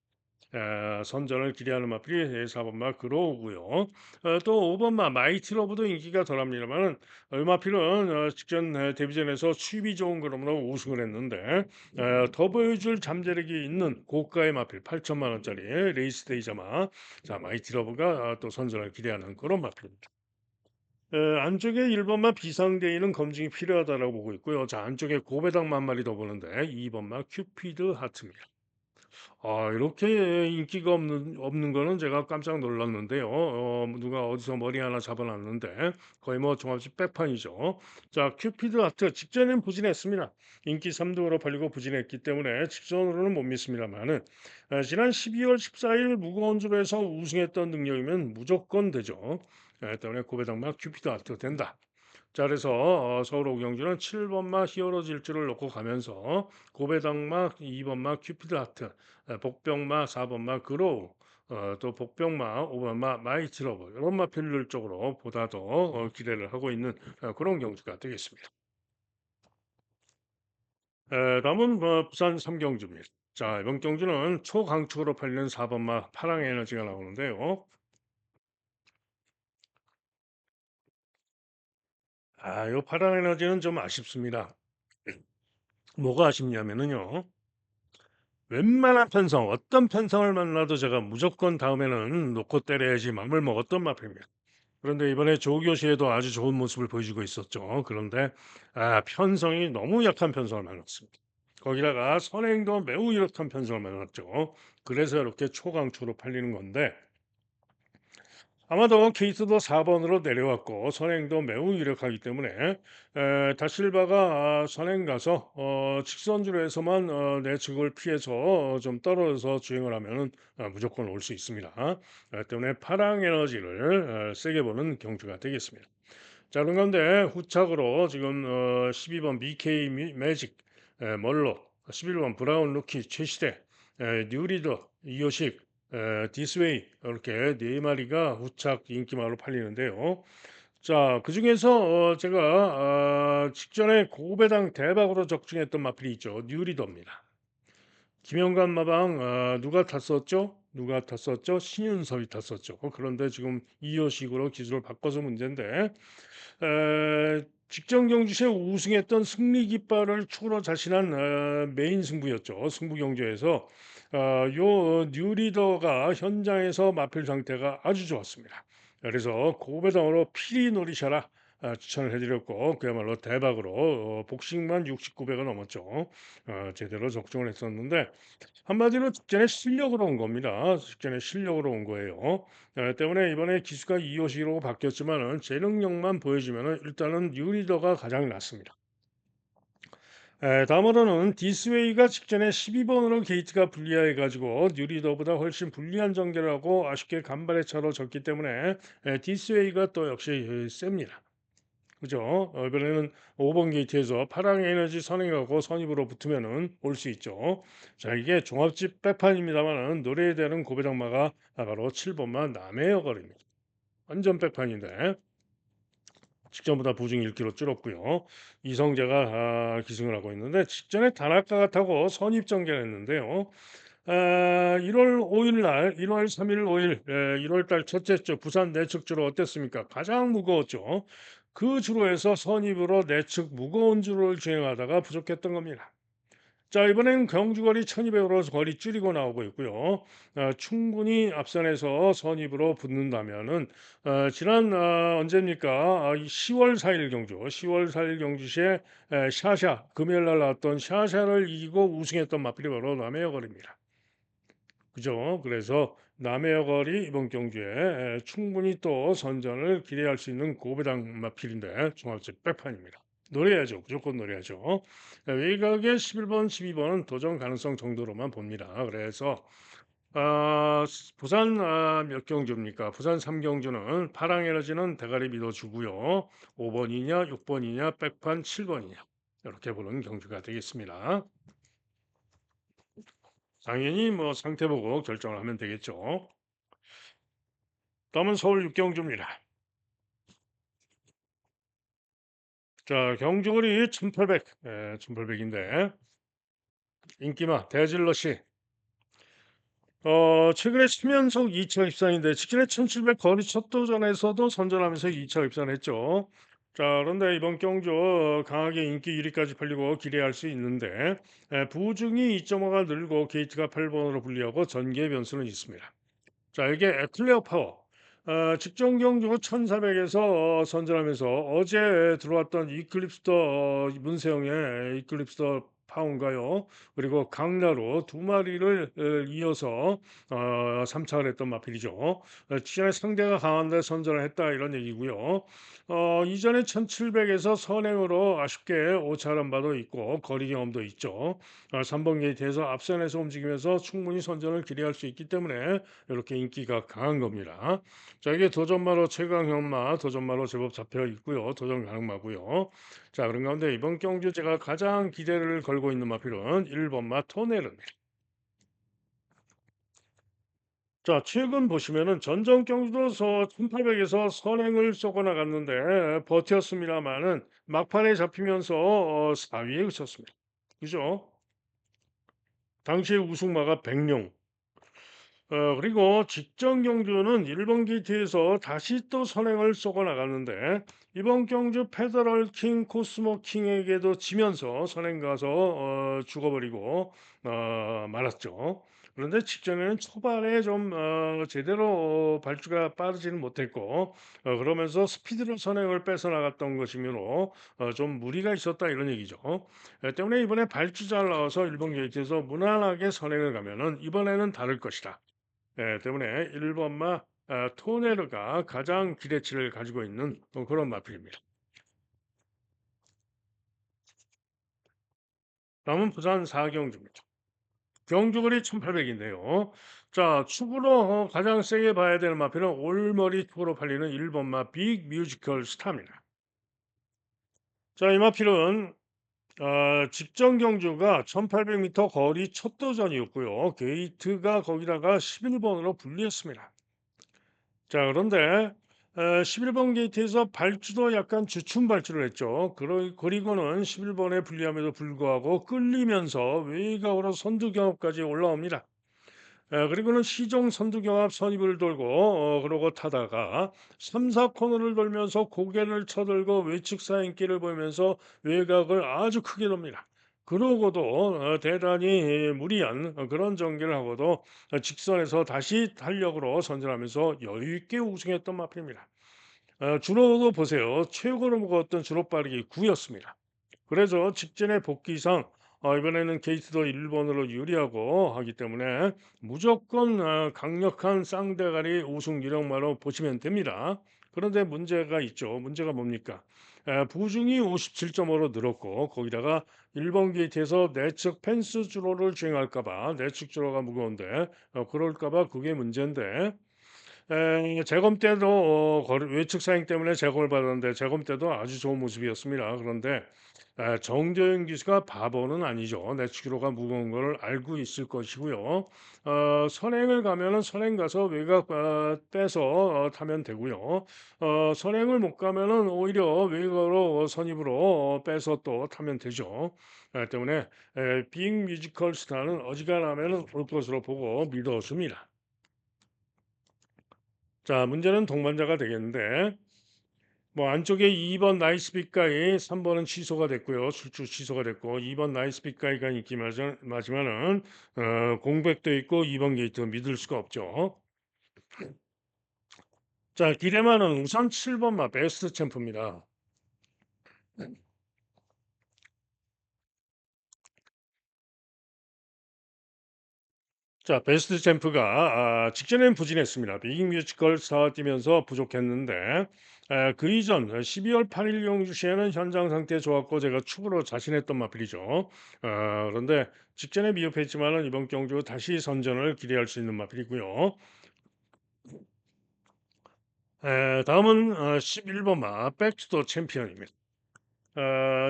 선전을 기대하는 마필이 4번 마크로우고요. 또 5번 마 마이티 러브도 인기가 덜합니다만 마필은 직전 데뷔전에서 수입이 좋은 그러므로 우승을 했는데 더 보여줄 잠재력이 있는 고가의 마필 8천만 원짜리 레이스 데이자마 자 마이티 러브가 또 선전을 기대하는 그런 마필입니다. 안쪽에 1번마 비상대인은 검증이 필요하다라고 보고 있고요. 자, 안쪽에 고배당 만 마리 더 보는데 2번마 큐피드 하트입니다. 이렇게 인기가 없는 거는 제가 깜짝 놀랐는데요. 누가 어디서 머리 하나 잡아놨는데 거의 뭐 종합식 백판이죠. 자, 큐피드 하트 직전엔 부진했습니다. 인기 3등으로 팔리고 부진했기 때문에 직전으로는 못 믿습니다만은 지난 12월 14일 무거운 줄에서 우승했던 능력이면 무조건 되죠. 때문에 고배당마 큐피드 하트 된다. 자, 그래서 서울 오경주는 7번마 히어로 질주를 놓고 가면서 고배당마 2번마 큐피드 하트, 복병마 4번마 그로우, 또 복병마 5번마 마이티 러브 이런 마필들 쪽으로 보다 더 기대를 하고 있는 그런 경주가 되겠습니다. 다음은 부산 삼경주입니다. 자, 이번 경주는 초강축으로 팔리는 4번마 파랑 에너지가 나오는데요. 이 파랑 에너지는 좀 아쉽습니다. 뭐가 아쉽냐면은요. 웬만한 편성, 어떤 편성을 만나도 제가 무조건 다음에는 놓고 때려야지 마음을 먹었던 마표입니다. 그런데 이번에 조교시에도 아주 좋은 모습을 보여주고 있었죠. 그런데 편성이 너무 약한 편성을 만났습니다. 거기다가 선행도 매우 유력한 편성을 만났죠. 그래서 이렇게 초강추로 팔리는 건데 아마도 케이스도 4번으로 내려왔고 선행도 매우 유력하기 때문에 다실바가 선행 가서 직선주로에서만 내측을 피해서 좀 떨어져서 주행을 하면 무조건 올 수 있습니다. 때문에 파랑 에너지를 세게 보는 경주가 되겠습니다. 자, 그런 가운데 후착으로 지금 12번 BK 매직, 멀로, 11번 브라운 루키 최시대, 뉴리더 이효식, 디스웨이 이렇게 네 마리가 후착 인기마로 팔리는데요. 자, 그중에서 제가 직전에 고배당 대박으로 적중했던 마필이 있죠. 뉴리더입니다. 김영관 마방 누가 탔었죠? 누가 탔었죠? 신윤섭이 탔었죠. 그런데 지금 이효식으로 기술을 바꿔서 문제인데 직전 경주시에 우승했던 승리 깃발을 축으로 자신한 메인 승부였죠. 승부 경주에서 요 뉴리더가 현장에서 마필 상태가 아주 좋았습니다. 그래서 고배당으로 피리 노리셔라 추천을 해드렸고 그야말로 대박으로 복싱만 69배가 넘었죠. 제대로 적중을 했었는데 한마디로 직전에 실력으로 온 겁니다. 직전에 실력으로 온 거예요. 때문에 이번에 기수가 이호시로 바뀌었지만은 제 능력만 보여주면은 일단은 뉴리더가 가장 낫습니다. 다음으로는 디스웨이가 직전에 12번으로 게이트가 불리해 가지고 뉴리더보다 훨씬 불리한 전개라고 아쉽게 간발의 차로 졌기 때문에 디스웨이가 또 역시 셉니다. 그죠? 이번에는 5번 게이트에서 파랑 에너지 선행하고 선입으로 붙으면은 올 수 있죠. 자, 이게 종합집 백판입니다만은 노래에 대한 고배당마가 바로 7번만 남의 여걸입니다. 완전 백판인데 직전보다 부중 1kg 줄었고요. 이성재가 기승을 하고 있는데 직전에 다나카가 타고 선입 전개했는데요. 1월 5일 날, 1월 3일, 5일, 1월 달 첫째 주 부산 내측 주로 어땠습니까? 가장 무거웠죠. 그 주로에서 선입으로 내측 무거운 주로를 주행하다가 부족했던 겁니다. 자, 이번엔 경주거리 1200으로 거리 줄이고 나오고 있고요. 충분히 앞선에서 선입으로 붙는다면은 지난 언제입니까? 10월 4일 경주, 10월 4일 경주시에 샤샤 금요일 날 나왔던 샤샤를 이기고 우승했던 마필이 바로 남해여 거리입니다. 그죠? 그래서 남해여 거리 이번 경주에 충분히 또 선전을 기대할 수 있는 고배당 마필인데 종합적 백판입니다. 노려야죠. 무조건 노려야죠. 외곽의 11번, 12번은 도전 가능성 정도로만 봅니다. 그래서 부산 몇 경주입니까? 부산 3경주는 파랑에너지는 대가리 믿어주고요. 5번이냐, 6번이냐, 백판 7번이냐 이렇게 보는 경주가 되겠습니다. 당연히 뭐 상태 보고 결정을 하면 되겠죠. 다음은 서울 6경주입니다. 자, 경주거리 1800, 1800인데 인기마 대질러시 최근에 10연속 2차 입상인데 직전에 1700 거리 첫 도전에서도 선전하면서 2차 입상을 했죠. 자, 그런데 이번 경주 강하게 인기 1위까지 팔리고 기대할 수 있는데 부중이 2.5가 늘고 게이트가 8번으로 불리하고 전개 변수는 있습니다. 자, 이게 클레어 파워. 직전 경주 1400에서 선전하면서 어제 들어왔던 이클립스터 문세영의 이클립스터 파운가요. 그리고 강나루 두 마리를 이어서 3차를 했던 마필이죠. 지난해 상대가 강한데 선전을 했다 이런 얘기고요. 이전에 1700에서 선행으로 아쉽게 오차한 바도 있고 거리 경험도 있죠. 3번 게이트에서 앞선에서 움직이면서 충분히 선전을 기대할 수 있기 때문에 이렇게 인기가 강한 겁니다. 자, 이게 도전마로 최강 현마, 도전마로 제법 잡혀 있고요. 도전 가능마고요. 자, 그런 가운데 이번 경주 제가 가장 기대를 걸고 있는 마필은 1번마 토네르입니다. 자, 최근 보시면은 전전 경주도 1800에서 선행을 쏘고 나갔는데 버텼습니다만은 막판에 잡히면서 4위에 그쳤습니다. 그죠? 당시에 우승마가 백룡. 그리고 직전 경주는 일본 게이트에서 다시 또 선행을 쏘고 나갔는데 이번 경주 페더럴 킹 코스모 킹에게도 지면서 선행 가서 죽어버리고 말았죠. 그런데 직전에는 초반에 좀 제대로 발주가 빠르지는 못했고 그러면서 스피드로 선행을 뺏어나갔던 것이므로 좀 무리가 있었다 이런 얘기죠. 때문에 이번에 발주 잘 나와서 일본 게이트에서 무난하게 선행을 가면은 이번에는 다를 것이다. 때문에 1 번마 토네르가 가장 기대치를 가지고 있는 그런 마필입니다. 다음은 부산 4경주입니다. 경주거리 1800인데요. 자, 축으로 가장 세게 봐야 되는 마필은 올머리 축으로 팔리는 1 번마 빅 뮤지컬 스타입니다. 자, 이 마필은 직전 경주가 1800 미터 거리 첫 도전이었고요. 게이트가 거기다가 11 번으로 불리했습니다. 자, 그런데 11번 게이트에서 발주도 약간 주춤 발주를 했죠. 그리고는 11 번에 불리함에도 불구하고 끌리면서 외곽으로 선두 경합까지 올라옵니다. 그리고는 시종 선두 경합 선입을 돌고 그러고 타다가 3-4 코너를 돌면서 고개를 쳐들고 외측 사인기를 보이면서 외곽을 아주 크게 돕니다. 그러고도 대단히 무리한 그런 전개를 하고도 직선에서 다시 탄력으로 선전하면서 여유 있게 우승했던 마필입니다. 주로도 보세요. 최고로 먹었던 주로 빠르기 9였습니다. 그래서 직전에 복귀상 이번에는 게이트도 1 번으로 유리하고 하기 때문에 무조건 강력한 쌍대가리 우승 유력마로 보시면 됩니다. 그런데 문제가 있죠. 문제가 뭡니까? 부중이 57.5로 늘었고 거기다가 1번 게이트에서 내측 펜스 주로를 주행할까 봐 내측 주로가 무거운데 그럴까 봐 그게 문제인데 재검 때도 거리 외측 사행 때문에 재검을 받았는데 재검 때도 아주 좋은 모습이었습니다. 그런데 정재영 기수가 바보는 아니죠. 내치기로가 무거운 걸 알고 있을 것이고요. 선행을 가면은 선행 가서 외곽 빼서 타면 되고요. 선행을 못 가면은 오히려 외곽으로 선입으로 빼서 또 타면 되죠. 때문에 빅 뮤지컬 스타는 어지간하면은 올 것으로 보고 믿어줍니다. 자, 문제는 동반자가 되겠는데 뭐 안쪽에 2번 나이스 빅가이, 3 번은 취소가 됐고요. 출주 취소가 됐고 2번 나이스 빅가이가 인기 많지만은 공백도 있고 2번 게이트 믿을 수가 없죠. 자, 기대만은 우선 7 번마 베스트 챔프입니다. 자, 베스트 챔프가 직전엔 부진했습니다. 비깅 뮤지컬 스타가 뛰면서 부족했는데 그 이전 12월 8일 경주 시에는 현장 상태 좋았고 제가 축으로 자신했던 마필이죠. 그런데 직전에 미흡했지만은 이번 경주 다시 선전을 기대할 수 있는 마필이고요. 다음은 11번 마 백투더 챔피언입니다.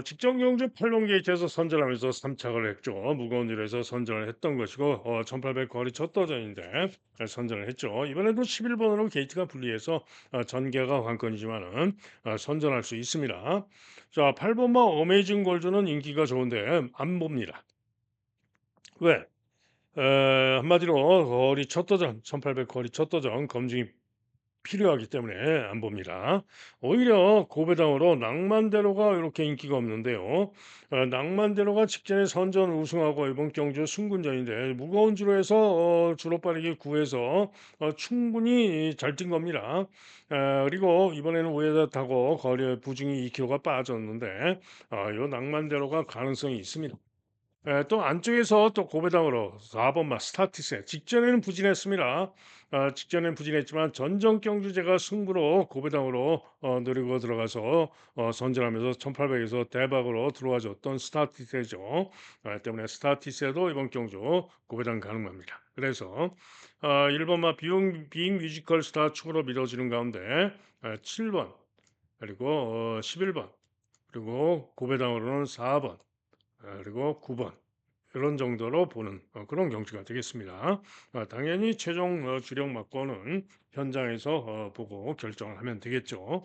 직전 경주 8번 게이트에서 선전하면서 3착을 했죠. 무거운 일에서 선전을 했던 것이고 1800 거리 첫 도전인데 선전을 했죠. 이번에도 11번으로 게이트가 분리해서 전개가 관건이지만은 선전할 수 있습니다. 자, 8번마 어메이징 골드는 인기가 좋은데 안 봅니다. 왜? 한마디로 거리 첫 도전, 1800 거리 첫 도전 검증이 필요하기 때문에 안 봅니다. 오히려 고배당으로 낭만대로가 이렇게 인기가 없는데요. 낭만대로가 직전에 선전 우승하고 이번 경주 승군전인데 무거운 주로에서 주로 빠르게 구해서 충분히 잘 뛴 겁니다. 그리고 이번에는 우에다 타고 거리 부중이 2kg가 빠졌는데 이 낭만대로가 가능성이 있습니다. 또 안쪽에서 또 고배당으로 4 번마 스타티스 직전에는 부진했습니다. 직전에는 부진했지만 전정 경주제가 승부로 고배당으로 노리고 들어가서 선전하면서 1800에서 대박으로 들어와 줬던 스타티스죠. 때문에 스타티스에도 이번 경주 고배당 가능합니다. 그래서 1 번마 비잉 뮤지컬 스타 축으로 밀어주는 가운데 7 번 그리고 11 번 그리고 고배당으로는 4 번 그리고 9번 이런 정도로 보는 그런 경주가 되겠습니다. 당연히 최종 주력 막고는 현장에서 보고 결정을 하면 되겠죠.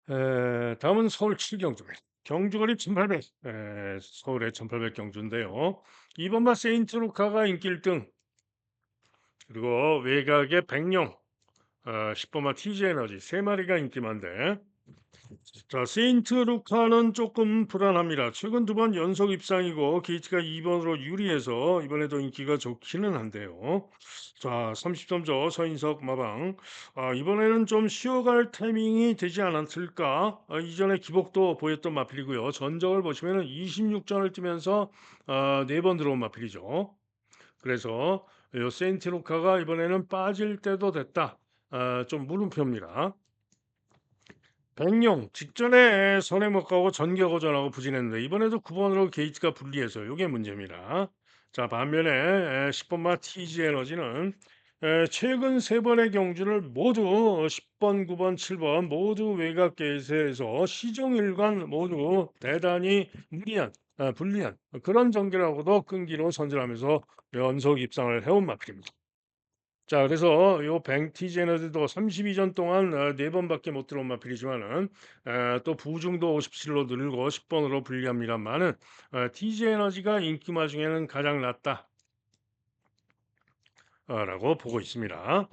다음은 서울 7경주입니다. 경주거리 1800, 서울의 1800 경주인데요. 2번마 세인트 루카가 인기 1등, 그리고 외곽의 백령, 10번마 TG 에너지 세 마리가 인기 많대. 자, 세인트 루카는 조금 불안합니다. 최근 두 번 연속 입상이고 게이트가 2번으로 유리해서 이번에도 인기가 좋기는 한데요. 자, 30점 저 서인석 마방. 이번에는 좀 쉬어갈 타이밍이 되지 않았을까? 이전에 기복도 보였던 마필이고요. 전적을 보시면은 26전을 뛰면서 4번 들어온 마필이죠. 그래서 요 세인트 루카가 이번에는 빠질 때도 됐다. 좀 물음표입니다. 백용 직전에 선행 못 가고 전격어전하고 부진했는데 이번에도 9번으로 게이트가 불리해서 이게 문제입니다. 자, 반면에 10번마 TG 에너지는 최근 세 번의 경주를 모두 10번, 9번, 7번 모두 외곽 게이트에서 시종 일관 모두 대단히 무리한 불리한 그런 전개라고도 끈기로 선전하면서 연속 입상을 해온 마필입니다. 자, 그래서 요 뱅티지 에너지도 32전 동안 4번밖에 못 들어온 마필이지만은 또 부중도 57로 늘고 10번으로 불리합니다만은 TG 에너지가 인기마 중에는 가장 낫다라고 보고 있습니다.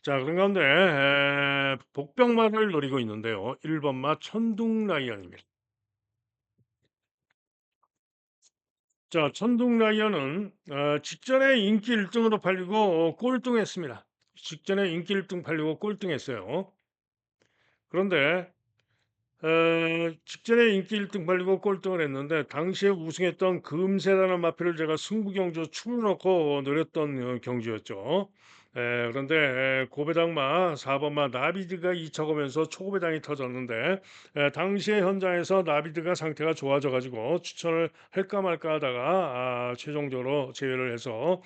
자, 그런 가운데 복병마를 노리고 있는데요. 1번마 천둥 라이언입니다. 자, 천둥 라이언은 직전에 인기 1등으로 팔리고 꼴등했습니다. 직전에 인기 1등 팔리고 꼴등했어요. 그런데 직전에 인기 1등 팔리고 꼴등을 했는데 당시에 우승했던 금세라는 마필을 제가 승부 경주 춤을 놓고 노렸던 경주였죠. 그런데 고배당마 4번마 나비드가 2차 오면서 초고배당이 터졌는데 당시에 현장에서 나비드가 상태가 좋아져 가지고 추천을 할까 말까 하다가 최종적으로 제외를 해서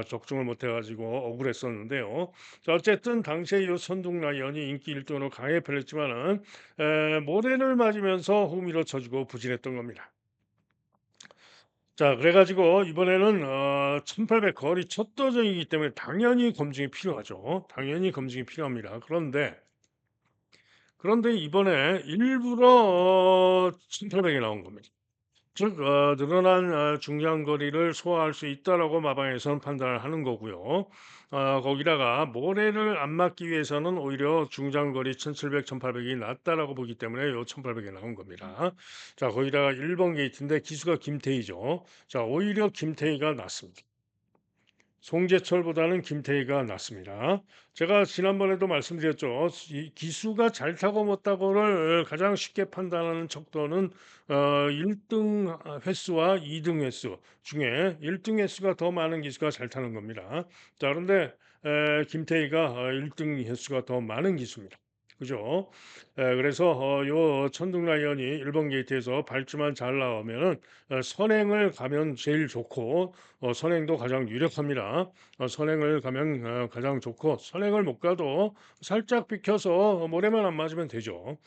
적중을 못해 가지고 억울했었는데요. 자, 어쨌든 당시에 이 선둥 라이언이 인기 1등으로 강하게 팔렸지만은 모래를 맞으면서 호미로 쳐주고 부진했던 겁니다. 자, 그래 가지고 이번에는 1800 거리 첫 도전이기 때문에 당연히 검증이 필요하죠. 당연히 검증이 필요합니다. 그런데 이번에 일부러 1800에 나온 겁니다. 즉 늘어난 중장거리를 소화할 수 있다라고 마방에서는 판단을 하는 거고요. 거기다가 모래를 안 맞기 위해서는 오히려 중장거리 1700, 1800이 낫다라고 보기 때문에 요 1800에 나온 겁니다. 자, 거기다가 1번 게이트인데 기수가 김태희죠. 자, 오히려 김태희가 낫습니다. 송재철보다는 김태희가 낫습니다. 제가 지난번에도 말씀드렸죠. 이 기수가 잘 타고 못 타고를 가장 쉽게 판단하는 척도는 1등 횟수와 2등 횟수 중에 1등 횟수가 더 많은 기수가 잘 타는 겁니다. 자, 그런데 김태희가 1등 횟수가 더 많은 기수입니다. 그죠? 그래서 요 천둥 라이언이 1번 게이트에서 발주만 잘 나오면은 선행을 가면 제일 좋고 선행도 가장 유력합니다. 선행을 가면 가장 좋고 선행을 못 가도 살짝 비켜서 모래만 안 맞으면 되죠.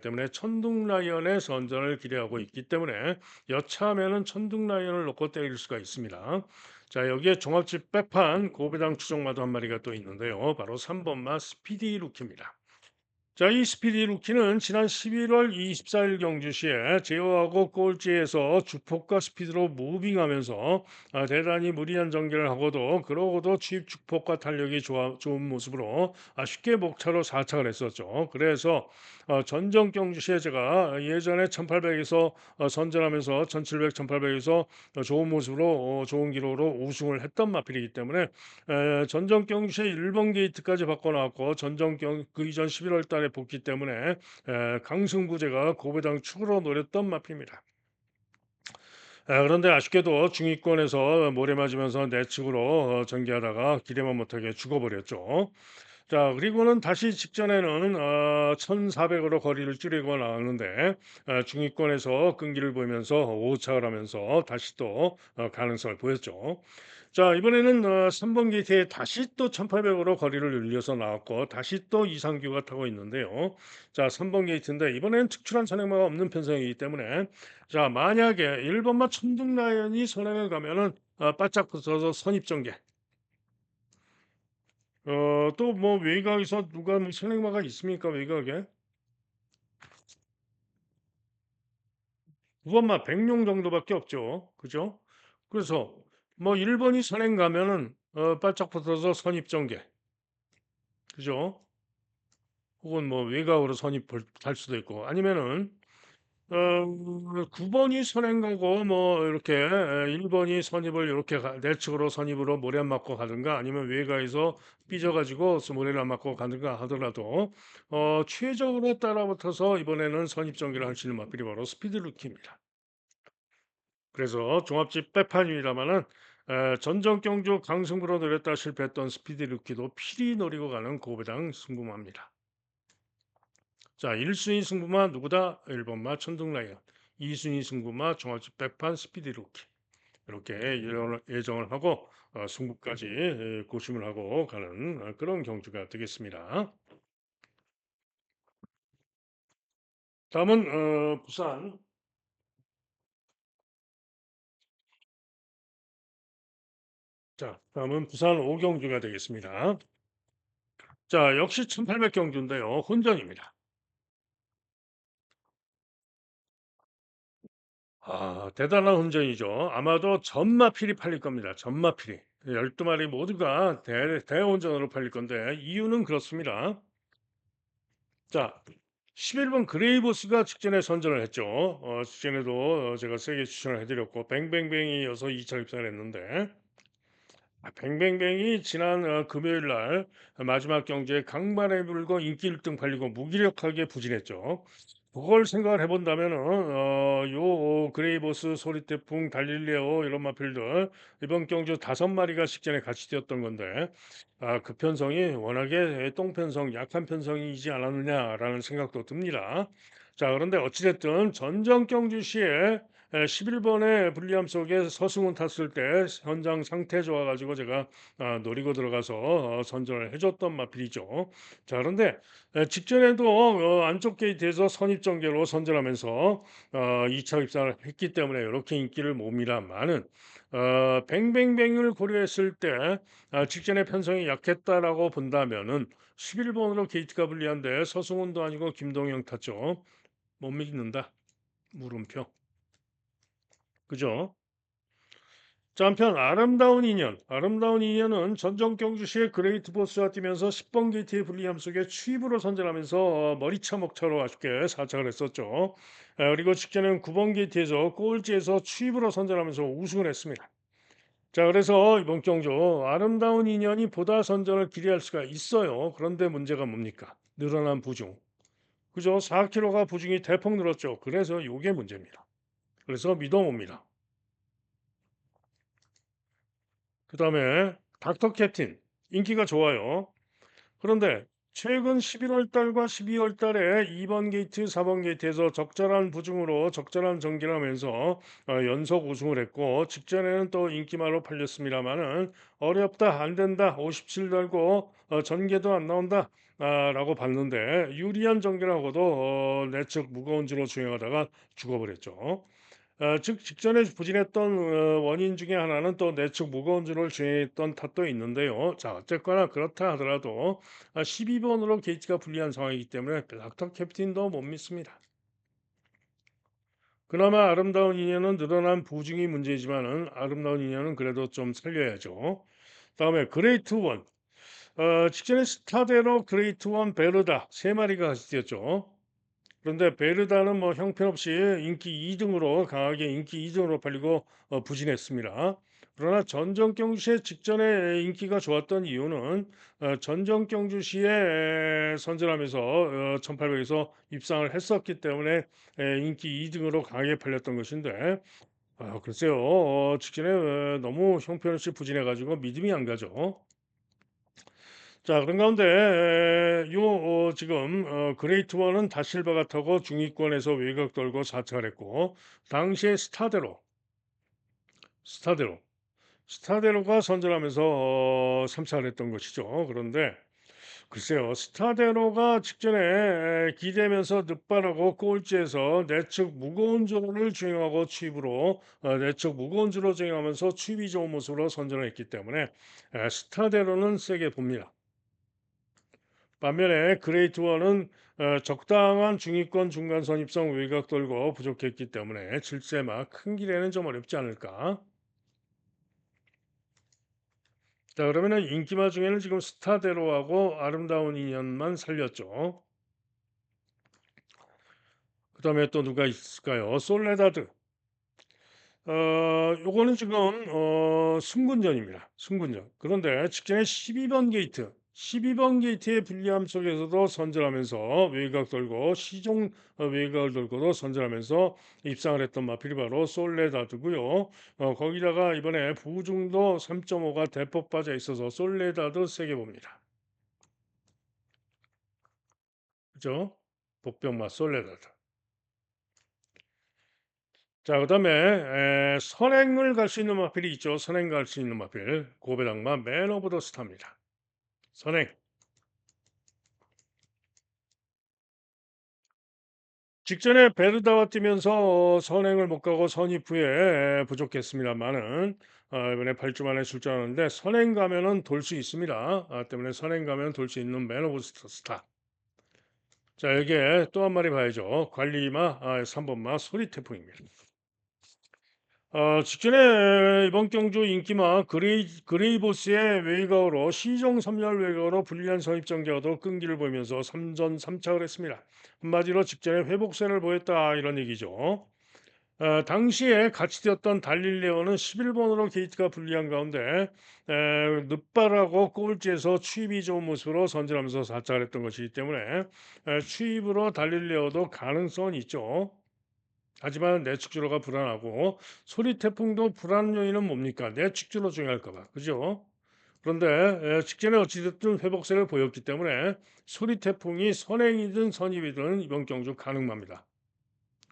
때문에 천둥 라이언의 선전을 기대하고 있기 때문에 여차하면은 천둥 라이언을 놓고 때릴 수가 있습니다. 자, 여기에 종합집 백판 고배당 추정마도 한 마리가 또 있는데요. 바로 3번마 스피디 루키입니다. 자, 이 스피디 루키는 지난 11월 24일 경주 시에 제어하고 꼴찌에서 주폭과 스피드로 무빙하면서 대단히 무리한 전개를 하고도 그러고도 추입 주폭과 탄력이 좋은 모습으로 쉽게 목차로 4착을 했었죠. 그래서 전정 경주 시에 제가 예전에 1800에서 선전하면서 1700, 1800에서 좋은 모습으로 좋은 기록으로 우승을 했던 마필이기 때문에 전정 경주시에 1번 게이트까지 바꿔놨고 그 이전 11월 달에 복귀 때문에 강승구제가 고배당 축으로 노렸던 마필입니다. 그런데 아쉽게도 중위권에서 모래 맞으면서 내측으로 전개하다가 기대만 못하게 죽어버렸죠. 자, 그리고는 다시 직전에는 1400으로 거리를 줄이고 나왔는데 중위권에서 끈기를 보이면서 오차를 하면서 다시 또 가능성을 보였죠. 자, 이번에는 3번 게이트에 다시 또 1800으로 거리를 늘려서 나왔고 다시 또 이상규가 타고 있는데요. 자, 3번 게이트인데 이번에는 특출한 선행마가 없는 편성이기 때문에 자, 만약에 1번마 천둥 라이언이 선행을 가면은 바짝 붙어서 선입전개. 또 뭐 외곽에서 누가 뭐 선행마가 있습니까? 외곽에? 9번마 백룡 정도밖에 없죠. 그죠? 그래서 뭐 1번이 선행 가면은 바짝 붙어서 선입전개. 그죠? 혹은 뭐 외곽으로 선입을 할 수도 있고 아니면은 9 번이 선행 가고 뭐 이렇게 1 번이 선입을 요렇게 내측으로 선입으로 모래 안 맞고 가든가 아니면 외곽에서 삐져 가지고 모래를 안 맞고 가든가 하더라도 최적으로 따라붙어서 이번에는 선입 전개를 할 수 있는 마필이 바로 스피드 루키입니다. 그래서 종합집 빼판입니다마는 전전 경주 강승부로 노렸다 실패했던 스피드 루키도 필히 노리고 가는 고배당 승부마입니다. 자, 1순위 승부마 누구다? 1번마 천둥라이언. 2순위 승부마 종합집 백판 스피드 루키. 이렇게 예정을 하고 승부까지 고심을 하고 가는 그런 경주가 되겠습니다. 다음은 부산. 자, 다음은 부산 오경주가 되겠습니다. 자, 역시 1800 경주인데요. 혼전입니다. 아, 대단한 혼전이죠. 아마도 전마필이 팔릴 겁니다. 전마필이. 12마리 모두가 대혼전으로 팔릴 건데 이유는 그렇습니다. 자, 11번 그레이보스가 직전에 선전을 했죠. 직전에도 제가 세게 추천을 해드렸고 뱅뱅뱅이 이어서 2차 입상을 했는데 뱅뱅뱅이 지난 금요일 날 마지막 경기에 강만에 불고 인기 1등 팔리고 무기력하게 부진했죠. 그걸 생각을 해본다면은 요 그레이보스, 소리태풍, 달릴레오 이런 마필들 이번 경주 5마리가 직전에 같이 뛰었던 건데 그 편성이 워낙에 똥편성, 약한 편성이지 않았느냐라는 생각도 듭니다. 자, 그런데 어찌됐든 전정 경주 시에 11번의 불리함 속에 서승훈 탔을 때 현장 상태 좋아가지고 제가 노리고 들어가서 선전을 해줬던 마필이죠. 자, 그런데 직전에도 안쪽 게이트에서 선입전개로 선전하면서 2차 입상을 했기 때문에 이렇게 인기를 몹니다만은 뱅뱅뱅을 고려했을 때 직전에 편성이 약했다라고 본다면은 11번으로 게이트가 불리한데 서승훈도 아니고 김동영 탔죠. 못 믿는다. 물음표. 그죠? 자, 한편 아름다운 인연은 전정 경주시의 그레이트 보스와 뛰면서 10번 게이트의 불리함 속에 추입으로 선전하면서 머리차 먹차로 아쉽게 사착을 했었죠. 그리고 직전엔 9번 게이트에서 꼴찌에서 추입으로 선전하면서 우승을 했습니다. 자, 그래서 이번 경주 아름다운 인연이 보다 선전을 기대할 수가 있어요. 그런데 문제가 뭡니까? 늘어난 부중. 그죠? 4kg가 부중이 대폭 늘었죠. 그래서 이게 문제입니다. 그래서 믿어봅니다. 그다음에 닥터 캡틴 인기가 좋아요. 그런데 최근 11월 달과 12월 달에 2번 게이트, 4번 게이트에서 적절한 부중으로 적절한 전개를 하면서 연속 우승을 했고 직전에는 또 인기말로 팔렸습니다마는 어렵다, 안 된다, 57 달고 전개도 안 나온다. 라고 봤는데 유리한 전개를 하고도 내측 무거운 주로 주행하다가 죽어버렸죠. 즉 직전에 부진했던 원인 중에 하나는 또 내측 무거운 줄을 주행했던 탓도 있는데요. 자, 어쨌거나 그렇다 하더라도 12번으로 게이트가 불리한 상황이기 때문에 닥터 캡틴도 못 믿습니다. 그나마 아름다운 인연은 늘어난 부중이 문제지만은 아름다운 인연은 그래도 좀 살려야죠. 다음에 그레이트 원. 직전에 스타대로 그레이트 원 베르다 세 마리가 같이 뛰었죠. 그런데 베르다는 뭐 형편없이 인기 2등으로 강하게 인기 2등으로 팔리고 부진했습니다. 그러나 전정경주시에 직전에 인기가 좋았던 이유는 전정경주시에 선전하면서 1800에서 입상을 했었기 때문에 인기 2등으로 강하게 팔렸던 것인데 글쎄요. 직전에 너무 형편없이 부진해가지고 믿음이 안 가죠. 자, 그런 가운데 지금 그레이트 원은 다실바가 타고 중위권에서 외곽 돌고 사찰을 했고 당시에 스타대로 스타대로가 선전하면서 3차를 했던 것이죠. 그런데 글쎄요. 스타대로가 직전에 기대면서 늑발하고 꼴찌에서 내측 무거운 조를 주행하고 취입으로 내측 무거운 조로 주행하면서 취입이 좋은 모습으로 선전을 했기 때문에 스타대로는 세게 봅니다. 반면에 그레이트 원은 적당한 중위권 중간 선입성 외곽 돌고 부족했기 때문에 질세마 큰 길에는 좀 어렵지 않을까. 자, 그러면은 인기마 중에는 지금 스타대로하고 아름다운 인연만 살렸죠. 그다음에 또 누가 있을까요? 솔레다드. 요거는 지금 승군전입니다. 승군전. 그런데 직전에 12번 게이트, 12번 게이트의 불리함 속에서도 선전하면서 외곽 돌고 시종 외곽을 돌고도 선전하면서 입상을 했던 마필이 바로 솔레다드고요. 거기다가 이번에 부중도 3.5가 대폭 빠져 있어서 솔레다드 세게 봅니다. 그죠? 복병마 솔레다드. 자, 그다음에 선행을 갈 수 있는 마필이 있죠. 선행 갈 수 있는 마필. 고배당마 맨 오브 더 스타입니다. 선행. 직전에 베르다와 뛰면서 선행을 못 가고 선입 후에 부족했습니다만은 이번에 8주 만에 출전하는데 선행 가면은 돌 수 있습니다. 때문에 선행 가면 돌 수 있는 맨 오브 스타. 자, 여기에 또 한 마리 봐야죠. 관리마 3번마 소리태풍입니다. 직전에 이번 경주 인기마 그레이보스의 외곽으로 시종 3열 외곽으로 불리한 선입정제가도 끈기를 보이면서 3전 3착을 했습니다. 한마디로 직전에 회복세를 보였다 이런 얘기죠. 당시에 같이 뛰었던 달릴레오는 11번으로 게이트가 불리한 가운데 늦발하고 꼴찌에서 추입이 좋은 모습으로 선전하면서 4착을 했던 것이기 때문에 추입으로 달릴레오도 가능성은 있죠. 하지만 내축주로가 불안하고 소리 태풍도 불안 요인은 뭡니까? 내축주로 중요할까 봐. 그죠? 그런데 직전에 어찌됐든 회복세를 보였기 때문에 소리 태풍이 선행이든 선입이든 이번 경주 가능합니다.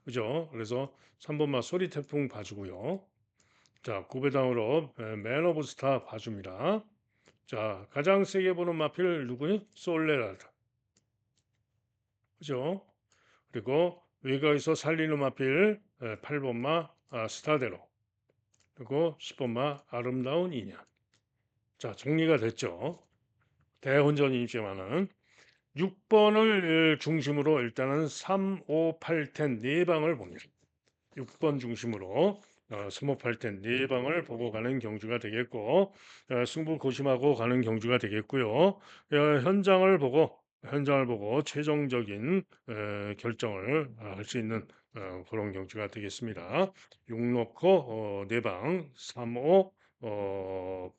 그죠? 그래서 3번마 소리 태풍 봐주고요. 자, 구배당으로 맨 오브 스타 봐줍니다. 자, 가장 세게 보는 마필 누구요? 솔레라드. 그죠? 그리고 외곽에서 살리는 마필 8번마 스타데로. 그리고 10번마 아름다운 인연. 자, 정리가 됐죠. 대혼전이지만은 6번을 중심으로 일단은 3, 5, 8, 10 네 방을 봅니다. 6번 중심으로 3, 5, 8, 10 네 방을 보고 가는 경주가 되겠고 승부 고심하고 가는 경주가 되겠고요. 현장을 보고 최종적인 결정을 할 수 있는 그런 경주가 되겠습니다. 6 놓고 4방 3, 5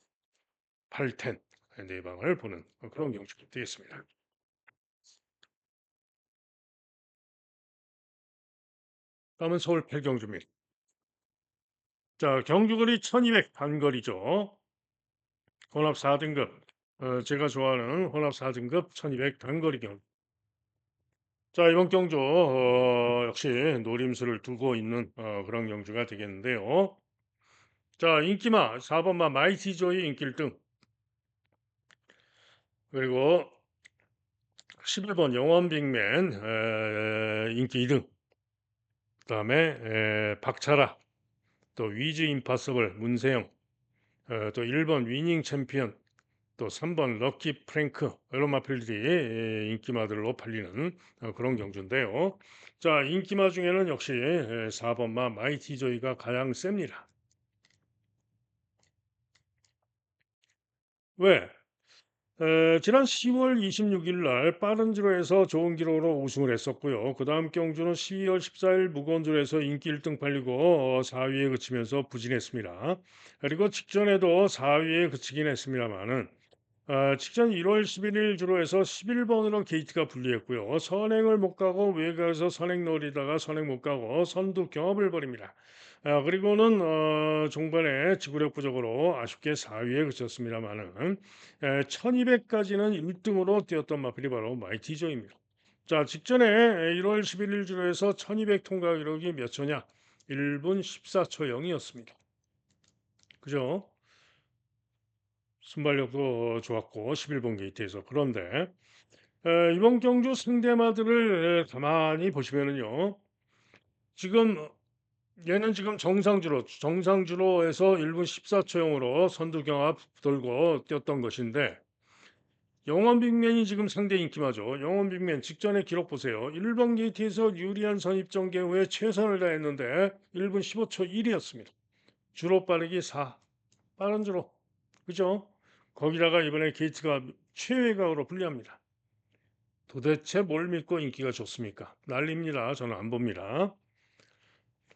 8텐 네 방을 보는 그런 경주가 되겠습니다. 다음은 서울 팔경주입니다. 자, 경주거리 1200 단거리죠. 혼합 4등급. 제가 좋아하는 혼합 4등급 1200 단거리 경주. 자, 이번 경주 역시 노림수를 두고 있는 그런 경주가 되겠는데요. 자, 인기마 4번마 마이티조이 인기 1등. 그리고 11번 영원빅맨 인기 2등. 그다음에 박차라, 또 위즈 임파서블 문세영, 또 1번 위닝 챔피언, 또 3번 럭키 프랭크 이런 마필들이 인기마들로 팔리는 그런 경주인데요. 자, 인기마 중에는 역시 4번마 마이티조이가 가장 셉니다. 왜? 지난 10월 26일 날 빠른 지로에서 좋은 기록으로 우승을 했었고요. 그 다음 경주는 12월 14일 무거운지로에서 인기 1등 팔리고 4위에 그치면서 부진했습니다. 그리고 직전에도 4위에 그치긴 했습니다만은 직전 1월 11일 주로해서 11번으로 게이트가 분리했고요. 선행을 못 가고 외곽에서 선행 노리다가 선행 못 가고 선두 경합을 벌입니다. 그리고는 종반에 지구력 부족으로 아쉽게 4위에 그쳤습니다만은 1200까지는 1등으로 뛰었던 마필이 바로 마이티조입니다. 자, 직전에 1월 11일 주로해서 1200 통과 기록이 몇 초냐? 1분 14초 0이었습니다. 그죠? 순발력도 좋았고 11번 게이트에서 그런데 이번 경주 상대마들을 가만히 보시면은요. 지금 얘는 지금 정상주로에서 1분 14초형으로 선두 경합 돌고 뛰었던 것인데 영원 빅맨이 지금 상대 인기마죠. 영원 빅맨 직전에 기록 보세요. 1번 게이트에서 유리한 선입전개 후에 최선을 다했는데 1분 15초 1이었습니다. 주로 빠르기 4. 빠른 주로. 그죠? 거기다가 이번에 게이트가 최외곽으로 불리합니다. 도대체 뭘 믿고 인기가 좋습니까? 난립니다. 저는 안 봅니다.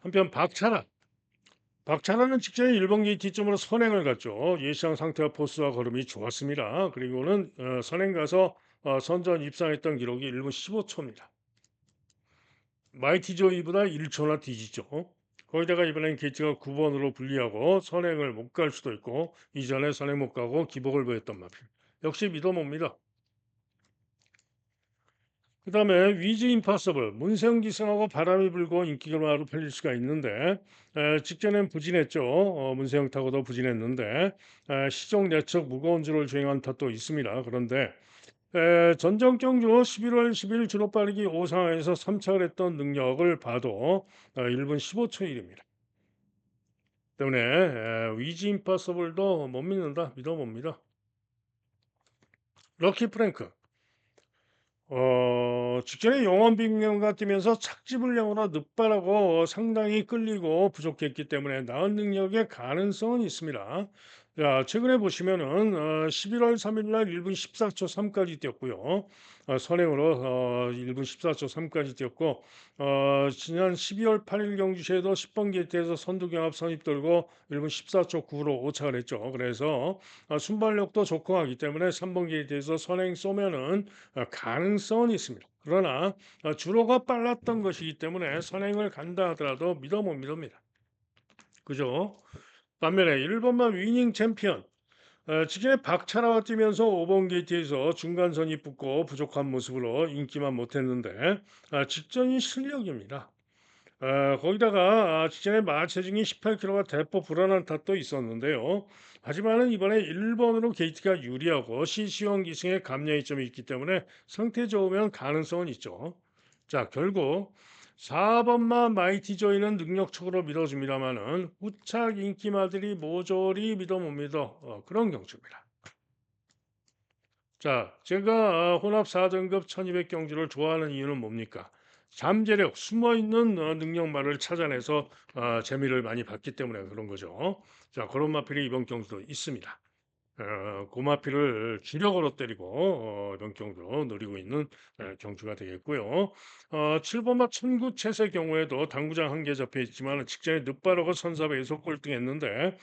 한편 박찬하는 직전에 일본 게이트점으로 선행을 갔죠. 예상 상태와 포스와 걸음이 좋았습니다. 그리고는 선행 가서 선전 입상했던 기록이 1분 15초입니다. 마이티 조이보다 1초나 뒤지죠. 거기다가 이번엔 게이트가 9번으로 불리하고 선행을 못 갈 수도 있고 이전에 선행 못 가고 기복을 보였던 마필. 역시 믿어봅니다. 그다음에 위즈 임파서블 문세영 기승하고 바람이 불고 인기가 바로 팔릴 수가 있는데 직전엔 부진했죠. 문세영 타고도 부진했는데 시종 내측 무거운 줄을 주행한 탓도 있습니다. 그런데 전정 경주 11월 10일 주로 빠르기 5상에서 3착을 했던 능력을 봐도 1분 15초 일입니다. 때문에 위즈 임파서블도 못 믿는다. 믿어봅니다. 럭키 프랭크 직전에 영원 빅명가 뛰면서 착지불량으로 늑발하고 상당히 끌리고 부족했기 때문에 나은 능력의 가능성은 있습니다. 자, 최근에 보시면은 11월 3일 날 1분 14초 3까지 뛰었고요. 선행으로 1분 14초 3까지 뛰었고 지난 12월 8일 경주시에도 10번 게이트에서 선두경합 선입 돌고 1분 14초 9로 오착을 했죠. 그래서 순발력도 좋고 하기 때문에 3번 게이트에서 선행 쏘면은 가능성은 있습니다. 그러나 주로가 빨랐던 것이기 때문에 선행을 간다 하더라도 믿어 못 믿습니다. 그죠? 반면에 1번만 위닝 챔피언 직전에 박찬하와 뛰면서 5번 게이트에서 중간선이 붙고 부족한 모습으로 인기만 못했는데 직전이 실력입니다. 거기다가 직전에 마체중이 18kg가 대폭 불안한 탓도 있었는데요. 하지만은 이번에 1번으로 게이트가 유리하고 신시원 기승의 감량이점이 있기 때문에 상태 좋으면 가능성은 있죠. 자, 결국 4번만 마이티 조이는 능력적으로 밀어줍니다만은 후착 인기마들이 모조리 믿어 못 믿어 그런 경주입니다. 자, 제가 혼합 4등급 1200 경주를 좋아하는 이유는 뭡니까? 잠재력, 숨어있는 능력만을 찾아내서 재미를 많이 봤기 때문에 그런 거죠. 자, 그런 마필이 이번 경주도 있습니다. 고마피를 주력으로 때리고 명경으로 노리고 있는 경주가 되겠고요. 7번마 천구챗의 경우에도 당구장 한 개 잡혀 있지만 직전에 늦바르고 선사배에서 꼴등했는데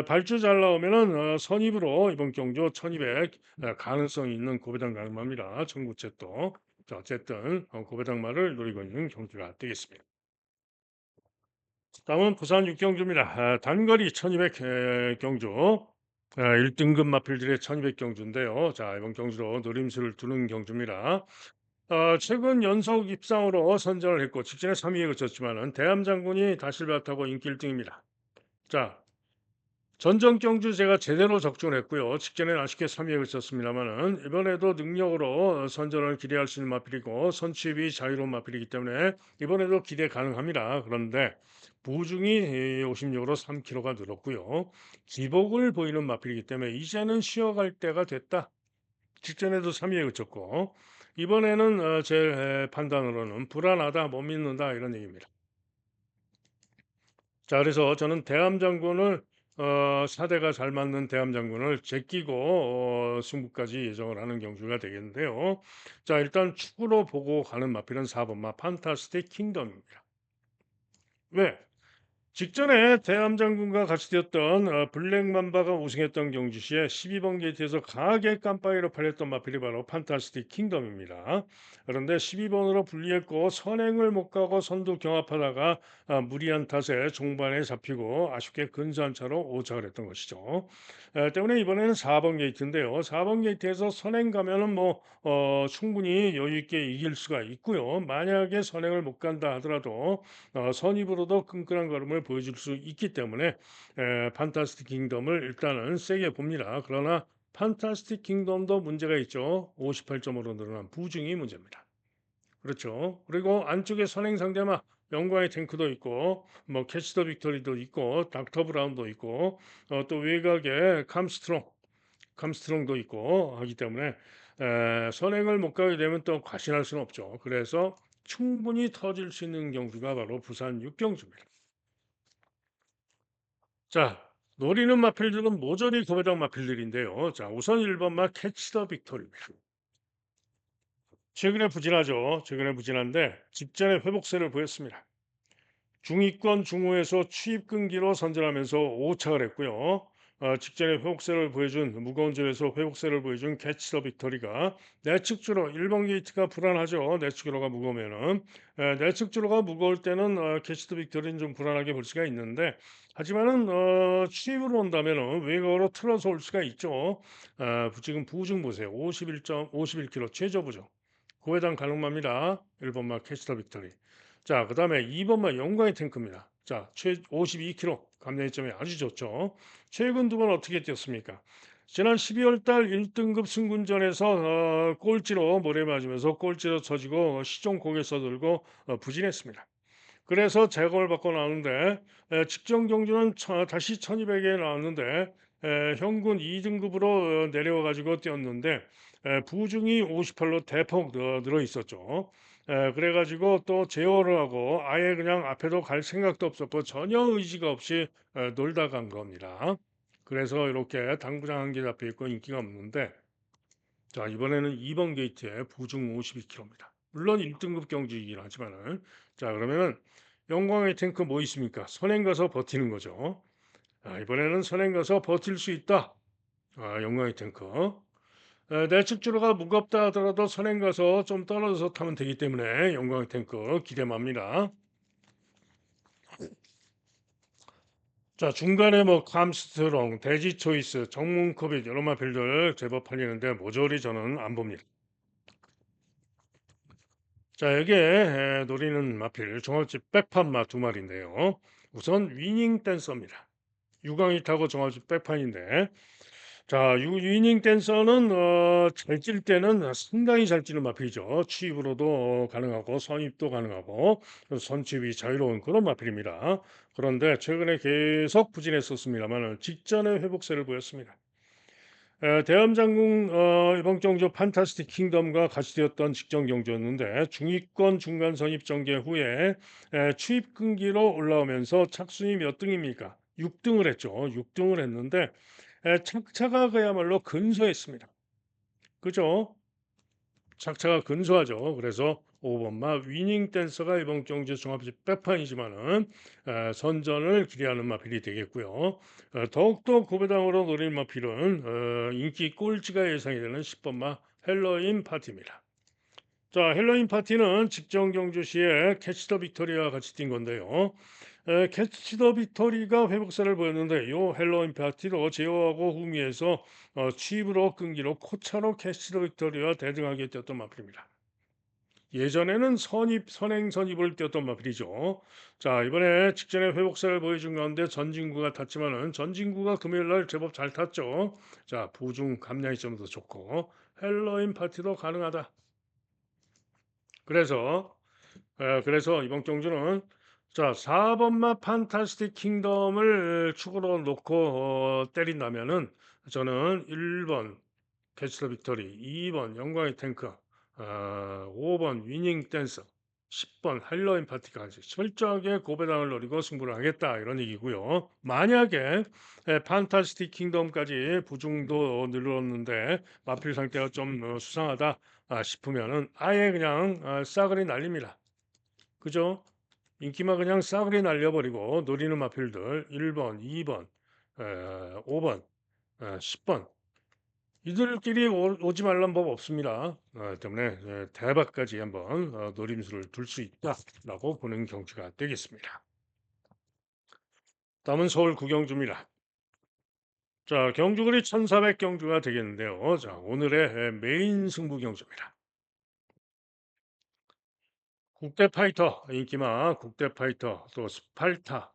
발주 잘 나오면은 선입으로 이번 경주 1200 가능성이 있는 고배당 가능합니다. 천구챗도. 자, 어쨌든 고배당마를 노리고 있는 경주가 되겠습니다. 다음은 부산 육경주입니다. 단거리 1200 경주. 1등급 마필들의 1200 경주인데요. 자, 이번 경주로 노림수를 두는 경주입니다. 최근 연속 입상으로 선전을 했고 직전에 3위에 그쳤지만은 대함 장군이 다실밭하고 인기 1등입니다. 자, 전정 경주 제가 제대로 적중을 했고요. 직전엔 아쉽게 3위에 그쳤습니다만은 이번에도 능력으로 선전을 기대할 수 있는 마필이고 선취입이 자유로운 마필이기 때문에 이번에도 기대 가능합니다. 그런데 부중이 56으로 3kg가 늘었고요. 기복을 보이는 마필이기 때문에 이제는 쉬어갈 때가 됐다. 직전에도 3위에 그쳤고 이번에는 제 판단으로는 불안하다, 못 믿는다 이런 얘기입니다. 자, 그래서 저는 대함 장군을 사대가 잘 맞는 대함 장군을 제끼고 승부까지 예정을 하는 경주가 되겠는데요. 자, 일단 축구로 보고 가는 마필은 4번마 판타스틱 킹덤입니다. 왜? 직전에 대함 장군과 같이 뛰었던 블랙맘바가 우승했던 경주 시에 12번 게이트에서 강하게 깜빡이로 팔렸던 마필이 바로 판타스틱 킹덤입니다. 그런데 12번으로 불리했고 선행을 못 가고 선두 경합하다가 무리한 탓에 종반에 잡히고 아쉽게 근소한 차로 오착을 했던 것이죠. 때문에 이번에는 4번 게이트인데요. 4번 게이트에서 선행 가면은 뭐 충분히 여유 있게 이길 수가 있고요. 만약에 선행을 못 간다 하더라도 선입으로도 끈끈한 걸음을 보여줄 수 있기 때문에 판타스틱 킹덤을 일단은 세게 봅니다. 그러나 판타스틱 킹덤도 문제가 있죠. 58점으로 늘어난 부중이 문제입니다. 그렇죠. 그리고 안쪽에 선행 상대마 영광의 탱크도 있고 뭐 캐치 더 빅토리도 있고 닥터 브라운도 있고 또 외곽에 감스트롱도 있고 하기 때문에 선행을 못 가게 되면 또 과신할 수는 없죠. 그래서 충분히 터질 수 있는 경주가 바로 부산 육경주입니다. 자, 노리는 마필들은 모조리 도배당 마필들인데요. 자, 우선 1번마 캐치 더 빅토리입니다. 최근에 부진하죠. 최근에 부진한데 직전에 회복세를 보였습니다. 중위권 중후에서 추입 끈기로 선전하면서 오차를 했고요. 직전에 회복세를 보여준 무거운 줄에서 회복세를 보여준 캐치 더 빅터리가 내측주로 1번 게이트가 불안하죠. 내측주로가 무거우면은 내측주로가 무거울 때는 캐치 더 빅터리는 좀 불안하게 볼 수가 있는데 하지만은 추입으로 온다면은 외곽으로 틀어서 올 수가 있죠. 지금 부중 보세요. 51.51km 최저 부중. 고해당 가능합니다. 1번마 캐치 더 빅터리. 자, 그다음에 2번만 영광의 탱크입니다. 자, 최 52km 감량점이 아주 좋죠. 최근 두 번 어떻게 뛰었습니까? 지난 12월 달 1등급 승군전에서 꼴찌로 모래 맞으면서 꼴찌로 쳐지고 시종 고개 써들고 부진했습니다. 그래서 제거를 받고 나왔는데 직전 경주는 다시 1200에 나왔는데 현군 2등급으로 내려와 가지고 뛰었는데 부중이 58로 대폭 늘어 있었죠. 그래 가지고 또 제어를 하고 아예 그냥 앞에도 갈 생각도 없었고 전혀 의지가 없이 놀다 간 겁니다. 그래서 이렇게 당구장 한 개 잡혀 있고 인기가 없는데 자, 이번에는 2번 게이트에 부중 52km입니다. 물론 1등급 경주이긴 하지만은 자, 그러면은 영광의 탱크 뭐 있습니까? 선행 가서 버티는 거죠. 이번에는 선행 가서 버틸 수 있다. 영광의 탱크. 내측주로가 무겁다 하더라도 선행 가서 좀 떨어져서 타면 되기 때문에 영광의 탱크 기대합니다. 자, 중간에 뭐 감스트롱, 대지 초이스, 정문컵이 여러 마필들 제법 팔리는데 모조리 저는 안 봅니다. 자, 여기에 노리는 마필 종합집 백판마 두 마리인데요. 우선 위닝 댄서입니다. 유광이 타고 종합집 백판인데 자, 위닝 댄서는 잘 찔 때는 상당히 잘 찌는 마필이죠. 추입으로도 가능하고 선입도 가능하고 선취입이 자유로운 그런 마필입니다. 그런데 최근에 계속 부진했었습니다만 직전에 회복세를 보였습니다. 대함장군 이번 경주 판타스틱 킹덤과 같이 뛰었던 직전 경주였는데 중위권 중간 선입 전개 후에 추입 끈기로 올라오면서 착순이 몇 등입니까? 6등을 했죠. 6등을 했는데 착차가 그야말로 근소했습니다. 그죠? 착차가 근소하죠. 그래서 5번마 위닝 댄서가 이번 경주 종합집 백판이지만은 선전을 기대하는 마필이 되겠고요. 더욱더 고배당으로 노릴 마필은 인기 꼴찌가 예상이 되는 10번마 헬로윈 파티입니다. 자, 헬로윈 파티는 직전 경주 시에 캐치 더 빅토리와 같이 뛴 건데요. 캐치 더 빅토리가 회복세를 보였는데 요 헬로윈 파티로 제어하고 후미에서 취입으로 끈기로 코차로 캐치 더 빅토리와 대등하게 뛰었던 마필입니다. 예전에는 선행 선입을 뛰었던 마필이죠. 자, 이번에 직전에 회복세를 보여준 가운데 전진구가 탔지만은 전진구가 금요일 날 제법 잘 탔죠. 자, 부중 감량이 좀 더 좋고 헬로윈 파티도 가능하다. 그래서 이번 경주는 자, 4번마 판타스틱 킹덤을 축으로 놓고 때린다면은 저는 1번 캐치 더 빅토리, 2번 영광의 탱크, 5번 위닝 댄서, 10번 할로윈 파티까지 철저하게 고배당을 노리고 승부를 하겠다 이런 얘기고요. 만약에 판타스틱 킹덤까지 부중도 늘었는데 마필 상태가 좀 수상하다 싶으면은 아예 그냥 싸그리 날립니다. 그죠? 인기만 그냥 싸그리 날려버리고 노리는 마필들 1번, 2번, 5번, 10번 이들끼리 오지 말란 법 없습니다. 때문에 대박까지 한번 노림수를 둘 수 있다라고 보는 경주가 되겠습니다. 다음은 서울 구경주입니다. 자, 경주거리 1400 경주가 되겠는데요. 자, 오늘의 메인 승부 경주입니다. 국대 파이터 인기마 국대 파이터 또 스팔타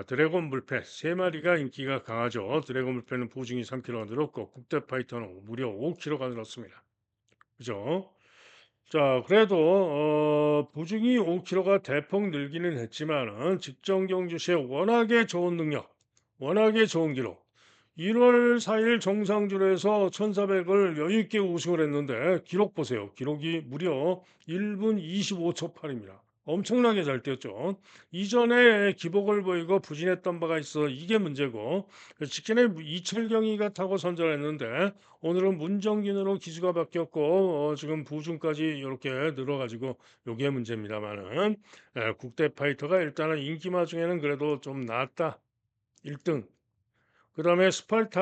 드래곤 불패 세 마리가 인기가 강하죠. 드래곤 불패는 보증이 3kg가 늘었고 국대 파이터는 무려 5kg가 늘었습니다. 그죠? 자, 그래도 보증이 5kg가 대폭 늘기는 했지만은 직전 경주 시에 워낙에 좋은 능력, 워낙에 좋은 기록. 1월 4일 정상줄에서 1400을 여유 있게 우승을 했는데 기록 보세요. 기록이 무려 1분 25초 8입니다. 엄청나게 잘 뛰었죠. 이전에 기복을 보이고 부진했던 바가 있어 이게 문제고 직전에 이철경이가 타고 선전했는데 오늘은 문정균으로 기수가 바뀌었고 지금 부중까지 이렇게 늘어가지고 요게 문제입니다만은 국대 파이터가 일단은 인기마 중에는 그래도 좀 낫다. 1등. 그다음에 스파르타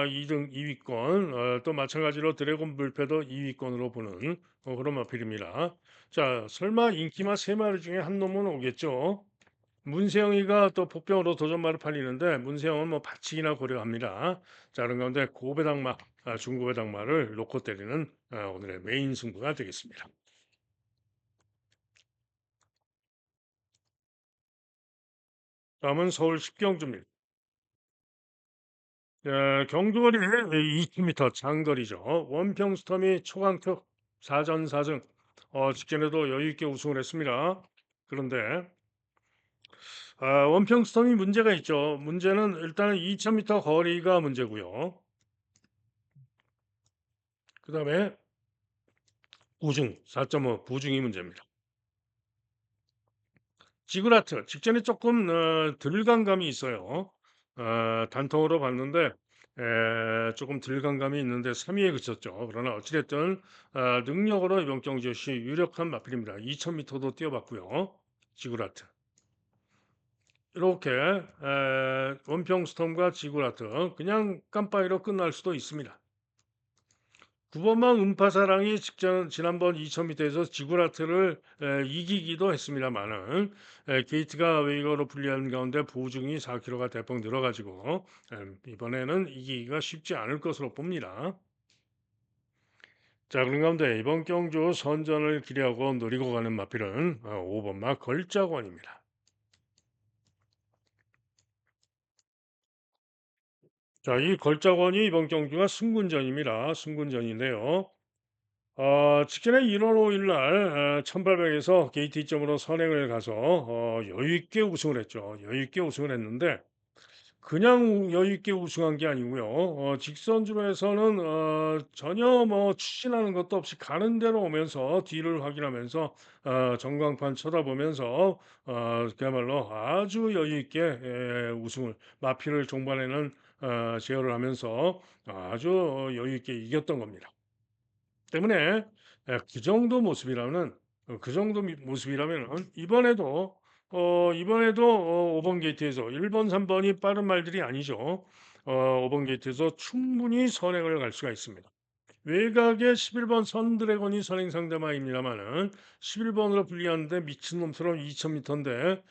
2등 2위권 또 마찬가지로 드래곤 불패도 2위권으로 보는 그런 마필입니다. 자, 설마 인기마 세 마리 중에 한 놈은 오겠죠? 문세영이가 또 복병으로 도전마를 팔리는데 문세영은 뭐 받치기나 고려합니다. 자, 그런 가운데 고배당마, 중고배당마를 놓고 때리는 오늘의 메인 승부가 되겠습니다. 다음은 서울 십경주입니다. 경주거리 20m 장거리죠. 원평 스톰이 초강특 4전 4승. 직전에도 여유 있게 우승을 했습니다. 그런데 원평 스톰이 문제가 있죠. 문제는 일단은 2000m 거리가 문제고요. 그다음에 우중 4.5 부중이 문제입니다. 지그라트 직전에 조금 들감감이 있어요. 단통으로 봤는데 조금 들감감이 있는데 3위에 그쳤죠. 그러나 어찌됐든 능력으로 이번 경기 역시 유력한 마필입니다. 2000m도 뛰어봤고요. 지그라트 이렇게 원평 스톰과 지그라트 그냥 깜빡이로 끝날 수도 있습니다. 9번만 음파사랑이 직전 지난번 2000m에서 지구라트를 이기기도 했습니다만은 게이트가 웨이거로 불리한 가운데 보중이 4kg가 대폭 늘어가지고 이번에는 이기기가 쉽지 않을 것으로 봅니다. 자, 그런 가운데 이번 경주 선전을 기대하고 노리고 가는 마필은 5번마 걸작원입니다. 자, 이 걸작원이 이번 경주가 승군전입니다. 승군전인데요. 직전에 1월 5일 날 1800에서 게이트 2점으로 선행을 가서 여유 있게 우승을 했죠. 여유 있게 우승을 했는데 그냥 여유 있게 우승한 게 아니고요. 직선주로에서는 전혀 뭐 추진하는 것도 없이 가는 대로 오면서 뒤를 확인하면서 전광판 쳐다보면서 그야말로 아주 여유 있게 우승을 마필을 종반에는 제어를 하면서 아주 여유 있게 이겼던 겁니다. 때문에 그 정도 모습이라면 그 정도 모습이라면 이번에도 5번 게이트에서 1번, 3번이 빠른 말들이 아니죠. 5번 게이트에서 충분히 선행을 갈 수가 있습니다. 외곽에 11번 선드래곤이 선행 상대마입니다만은 11번으로 불리하는데 미친놈처럼 2000m인데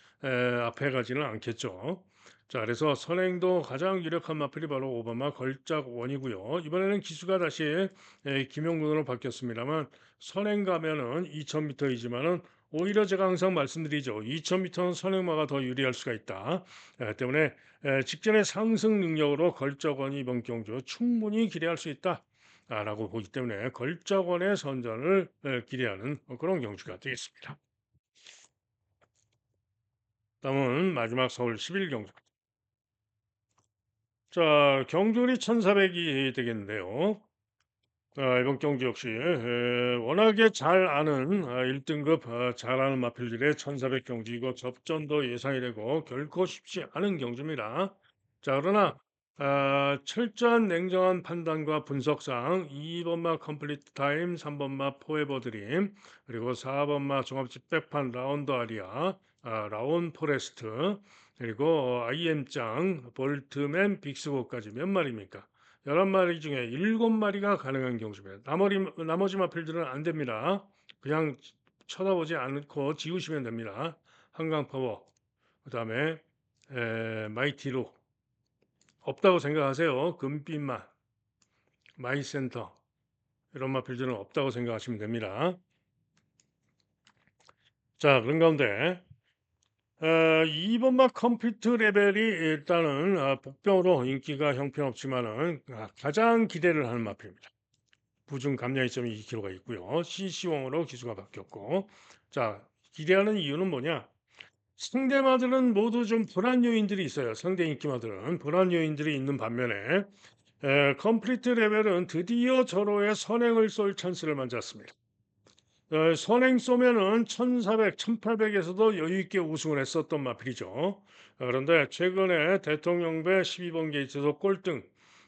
앞에 가지는 않겠죠. 자, 그래서 선행도 가장 유력한 마필이 바로 오바마 걸작원이고요. 이번에는 기수가 다시 김용군으로 바뀌었습니다만 선행 가면은 2000m이지만은 오히려 제가 항상 말씀드리죠. 2000m는 선행마가 더 유리할 수가 있다. 때문에 직전의 상승 능력으로 걸작원이 이번 경주 충분히 기대할 수 있다. 라고 보기 때문에 걸작원의 선전을 기대하는 그런 경주가 되겠습니다. 다음은 마지막 서울 11경주. 자, 경주리 1400이 되겠는데요. 이번 경주 역시 워낙에 잘 아는 1등급 잘 아는 마필들의 1400 경주이고 접전도 예상이 되고 결코 쉽지 않은 경주입니다. 자, 그러나 철저한 냉정한 판단과 분석상 2번마 컴플리트 타임, 3번마 포에버 드림, 그리고 4번마 종합집 백판 라운드 아리아, 라온 포레스트, 그리고 IM짱, 볼트맨, 빅스고까지 몇 마리입니까? 11마리 중에 7마리가 가능한 경주입니다. 나머지 마필들은 안 됩니다. 그냥 쳐다보지 않고 지우시면 됩니다. 한강파워, 그다음에 마이티로 없다고 생각하세요. 금빛만, 마이센터 이런 마필들은 없다고 생각하시면 됩니다. 자, 그런 가운데 2번마 컴퓨트 레벨이 일단은 복병으로 인기가 형편없지만은 가장 기대를 하는 마필입니다. 부중 감량 2.2kg가 있고요. CC1으로 기수가 바뀌었고, 자, 기대하는 이유는 뭐냐? 상대마들은 모두 좀 불안 요인들이 있어요. 상대 인기마들은 불안 요인들이 있는 반면에 컴플리트 레벨은 드디어 절호의 선행을 쏠 찬스를 만졌습니다. 선행 쏘면은 1,400, 1,800에서도 여유 있게 우승을 했었던 마필이죠. 그런데 최근에 대통령배 12번 게이트에서 꼴등,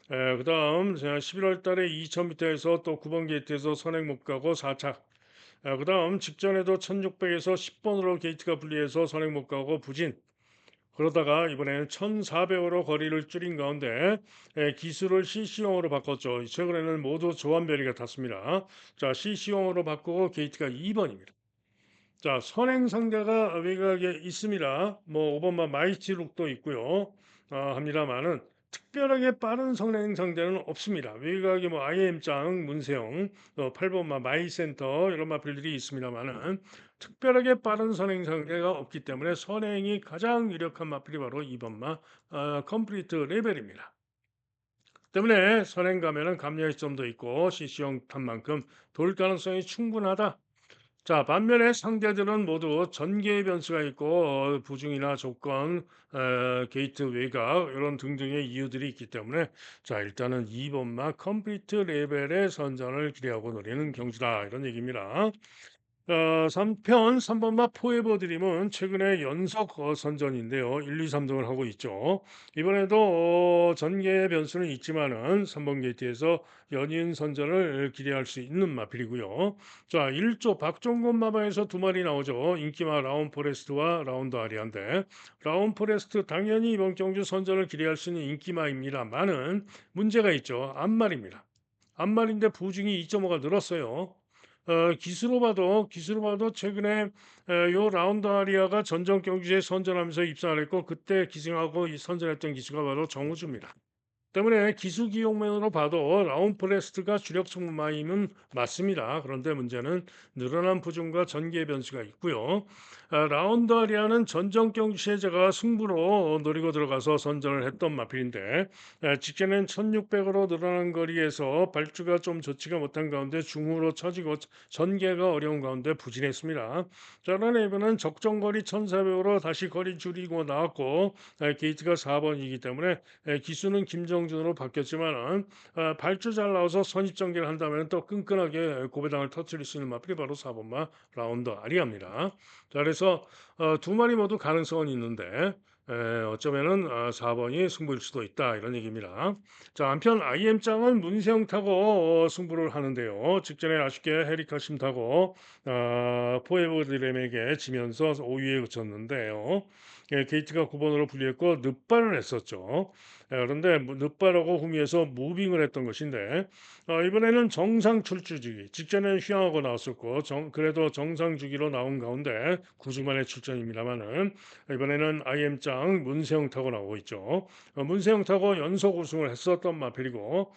그다음 11월 달에 2,000m에서 또 9번 게이트에서 선행 못 가고 4착, 그다음 직전에도 1,600에서 10번으로 게이트가 분리해서 선행 못 가고 부진. 그러다가 이번에는 1,400으로 거리를 줄인 가운데 기술을 CC용으로 바꿨죠. 최근에는 모두 조한별이가 탔습니다. 자, CC용으로 바꾸고 게이트가 2번입니다. 자, 선행 상대가 외곽에 있습니다. 뭐 5번만 마이치룩도 있고요. 합니다만은 특별하게 빠른 선행 상대는 없습니다. 외곽에 뭐 IM짱, 문세영, 8번마 마이센터 이런 마필들이 있습니다만은 특별하게 빠른 선행 상대가 없기 때문에 선행이 가장 유력한 마필이 바로 2번마 컴플리트 레벨입니다. 때문에 선행 가면은 감량의 점도 있고 CC형 탄 만큼 돌 가능성이 충분하다. 자, 반면에 상대들은 모두 전개의 변수가 있고 부중이나 조건, 게이트 외곽 이런 등등의 이유들이 있기 때문에 자, 일단은 2번마 컴플리트 레벨의 선전을 기대하고 노리는 경기다 이런 얘기입니다. 3편 3번마 포에버 드림은 최근에 연속 선전인데요. 1, 2, 3등을 하고 있죠. 이번에도 전개 변수는 있지만은 3번 게이트에서 연이은 선전을 기대할 수 있는 마필이고요. 자, 1조 박종건 마마에서 두 마리 나오죠. 인기마 라운 포레스트와 라운드 아리안데 라운 포레스트 당연히 이번 경주 선전을 기대할 수 있는 인기마입니다만은 문제가 있죠. 앞말입니다. 앞말인데 부중이 2.5가 늘었어요. 기수로 봐도 최근에 요 라운드 아리아가 전정 경기에 선전하면서 입상을 했고 그때 기승하고 선전했던 기수가 바로 정우주입니다. 때문에 기수 기용면으로 봐도 라운 포레스트가 주력 승마임은 맞습니다. 그런데 문제는 늘어난 부중과 전개 변수가 있고요. 라운드 아리아는 전정 경기 시제가 승부로 노리고 들어가서 선전을 했던 마필인데 직전엔 1600으로 늘어난 거리에서 발주가 좀 좋지가 못한 가운데 중후로 처지고 전개가 어려운 가운데 부진했습니다. 자, 그러나 이번엔 적정거리 1400으로 다시 거리 줄이고 나왔고 게이트가 4번이기 때문에 기수는 김정준으로 바뀌었지만은 발주 잘 나와서 선입 전개를 한다면 또 끈끈하게 고배당을 터뜨릴 수 있는 마필이 바로 4번마 라운드 아리아입니다. 자, 그래서 두 마리 모두 가능성은 있는데 어쩌면은 4번이 승부일 수도 있다 이런 얘기입니다. 자, 한편 IM장은 문세영 타고 승부를 하는데요. 직전에 아쉽게 헤리카심 타고 포에버 드램에게 지면서 5위에 그쳤는데요. 게이트가 9번으로 불리했고 늑발을 했었죠. 그런데 늑발하고 후미에서 무빙을 했던 것인데 이번에는 정상 출주주기 직전에 휘황하고 나왔었고 그래도 정상 주기로 나온 가운데 9주 만에 출전입니다만은 이번에는 IM장 문세영 타고 나오고 있죠. 문세영 타고 연속 우승을 했었던 마필이고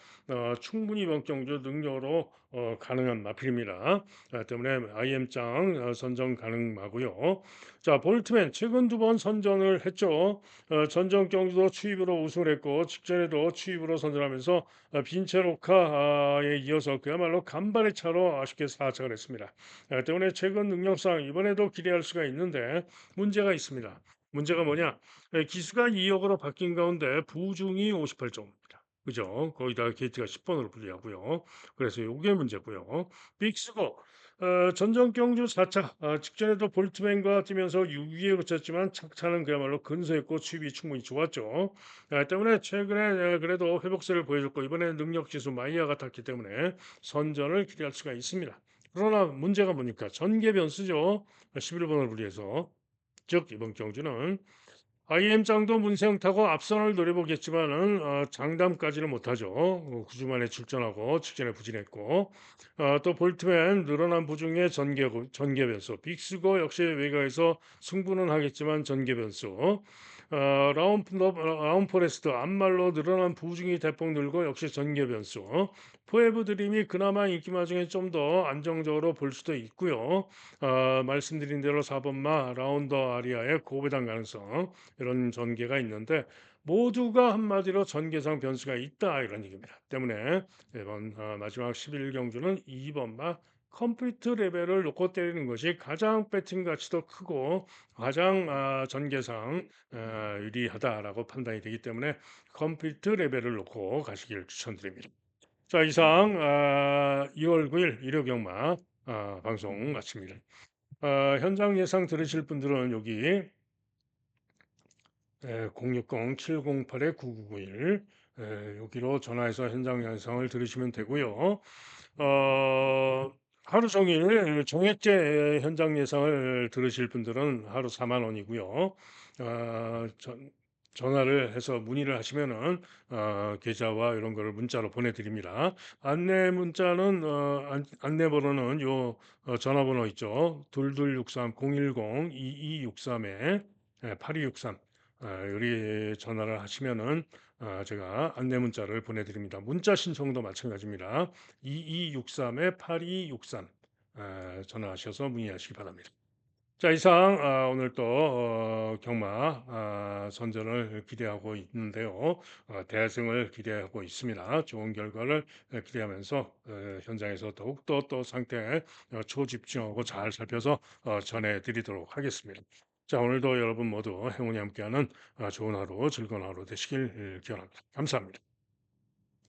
충분히 이번 경주 능력으로 가능한 마필입니다. 때문에 IM장 선정 가능하고요. 자, 볼트맨 최근 두 번 선전을 했죠. 전정 경주도 추입으로 우승을 했고 직전에도 추입으로 선전하면서 빈체로카에 이어서 그야말로 간발의 차로 아쉽게 사착을 했습니다. 때문에 최근 능력상 이번에도 기대할 수가 있는데 문제가 있습니다. 문제가 뭐냐? 기수가 2억으로 바뀐 가운데 부중이 58점입니다. 그죠? 거기다가 게이트가 10번으로 불리하고요. 그래서 이게 문제고요. 빅스고 전정 경주 4차 직전에도 볼트맨과 뛰면서 6위에 그쳤지만 착차는 그야말로 근소했고 취입이 충분히 좋았죠. 때문에 최근에 그래도 회복세를 보여줬고 이번에 능력 지수 마이야가 탔기 때문에 선전을 기대할 수가 있습니다. 그러나 문제가 뭡니까? 전개 변수죠. 11번을 불리해서 즉 이번 경주는 IM장도 문세영 타고 앞선을 노려보겠지만은 장담까지는 못하죠. 9주 만에 출전하고 직전에 부진했고 또 볼트맨 늘어난 부중의 전개 변수 빅스고 역시 외곽에서 승부는 하겠지만 전개 변수 라운 포레스트 앞말로 늘어난 부중이 대폭 늘고 역시 전개 변수 포에브 드림이 그나마 인기마 중에 좀 더 안정적으로 볼 수도 있고요. 말씀드린 대로 4번마 라운더 아리아의 고배당 가능성 이런 전개가 있는데 모두가 한마디로 전개상 변수가 있다 이런 얘기입니다. 때문에 이번 마지막 11 경주는 2번마 컴플리트 레벨을 놓고 때리는 것이 가장 배팅 가치도 크고 가장 전개상 유리하다라고 판단이 되기 때문에 컴플리트 레벨을 놓고 가시기를 추천드립니다. 자, 이상 2월 9일 일요 경마 방송 마칩니다. 현장 예상 들으실 분들은 여기 060-708-9991 여기로 전화해서 현장 영상을 들으시면 되고요. 어, 하루 종일 정액제 현장 예상을 들으실 분들은 하루 4만 원이고요. 전화를 해서 문의를 하시면은 계좌와 이런 거를 문자로 보내드립니다. 안내 문자는 안내 번호는 요 전화번호 있죠. 2263 010 2263에 8263 여기 전화를 하시면은 제가 안내 문자를 보내드립니다. 문자 신청도 마찬가지입니다. 2263에 8263 전화하셔서 문의하시기 바랍니다. 자, 이상 오늘 또 경마 선전을 기대하고 있는데요. 대승을 기대하고 있습니다. 좋은 결과를 기대하면서 현장에서 더욱더 또 상태에 초집중하고 잘 살펴서 전해드리도록 하겠습니다. 자, 오늘도 여러분 모두 행운이 함께하는 좋은 하루, 즐거운 하루 되시길 기원합니다. 감사합니다.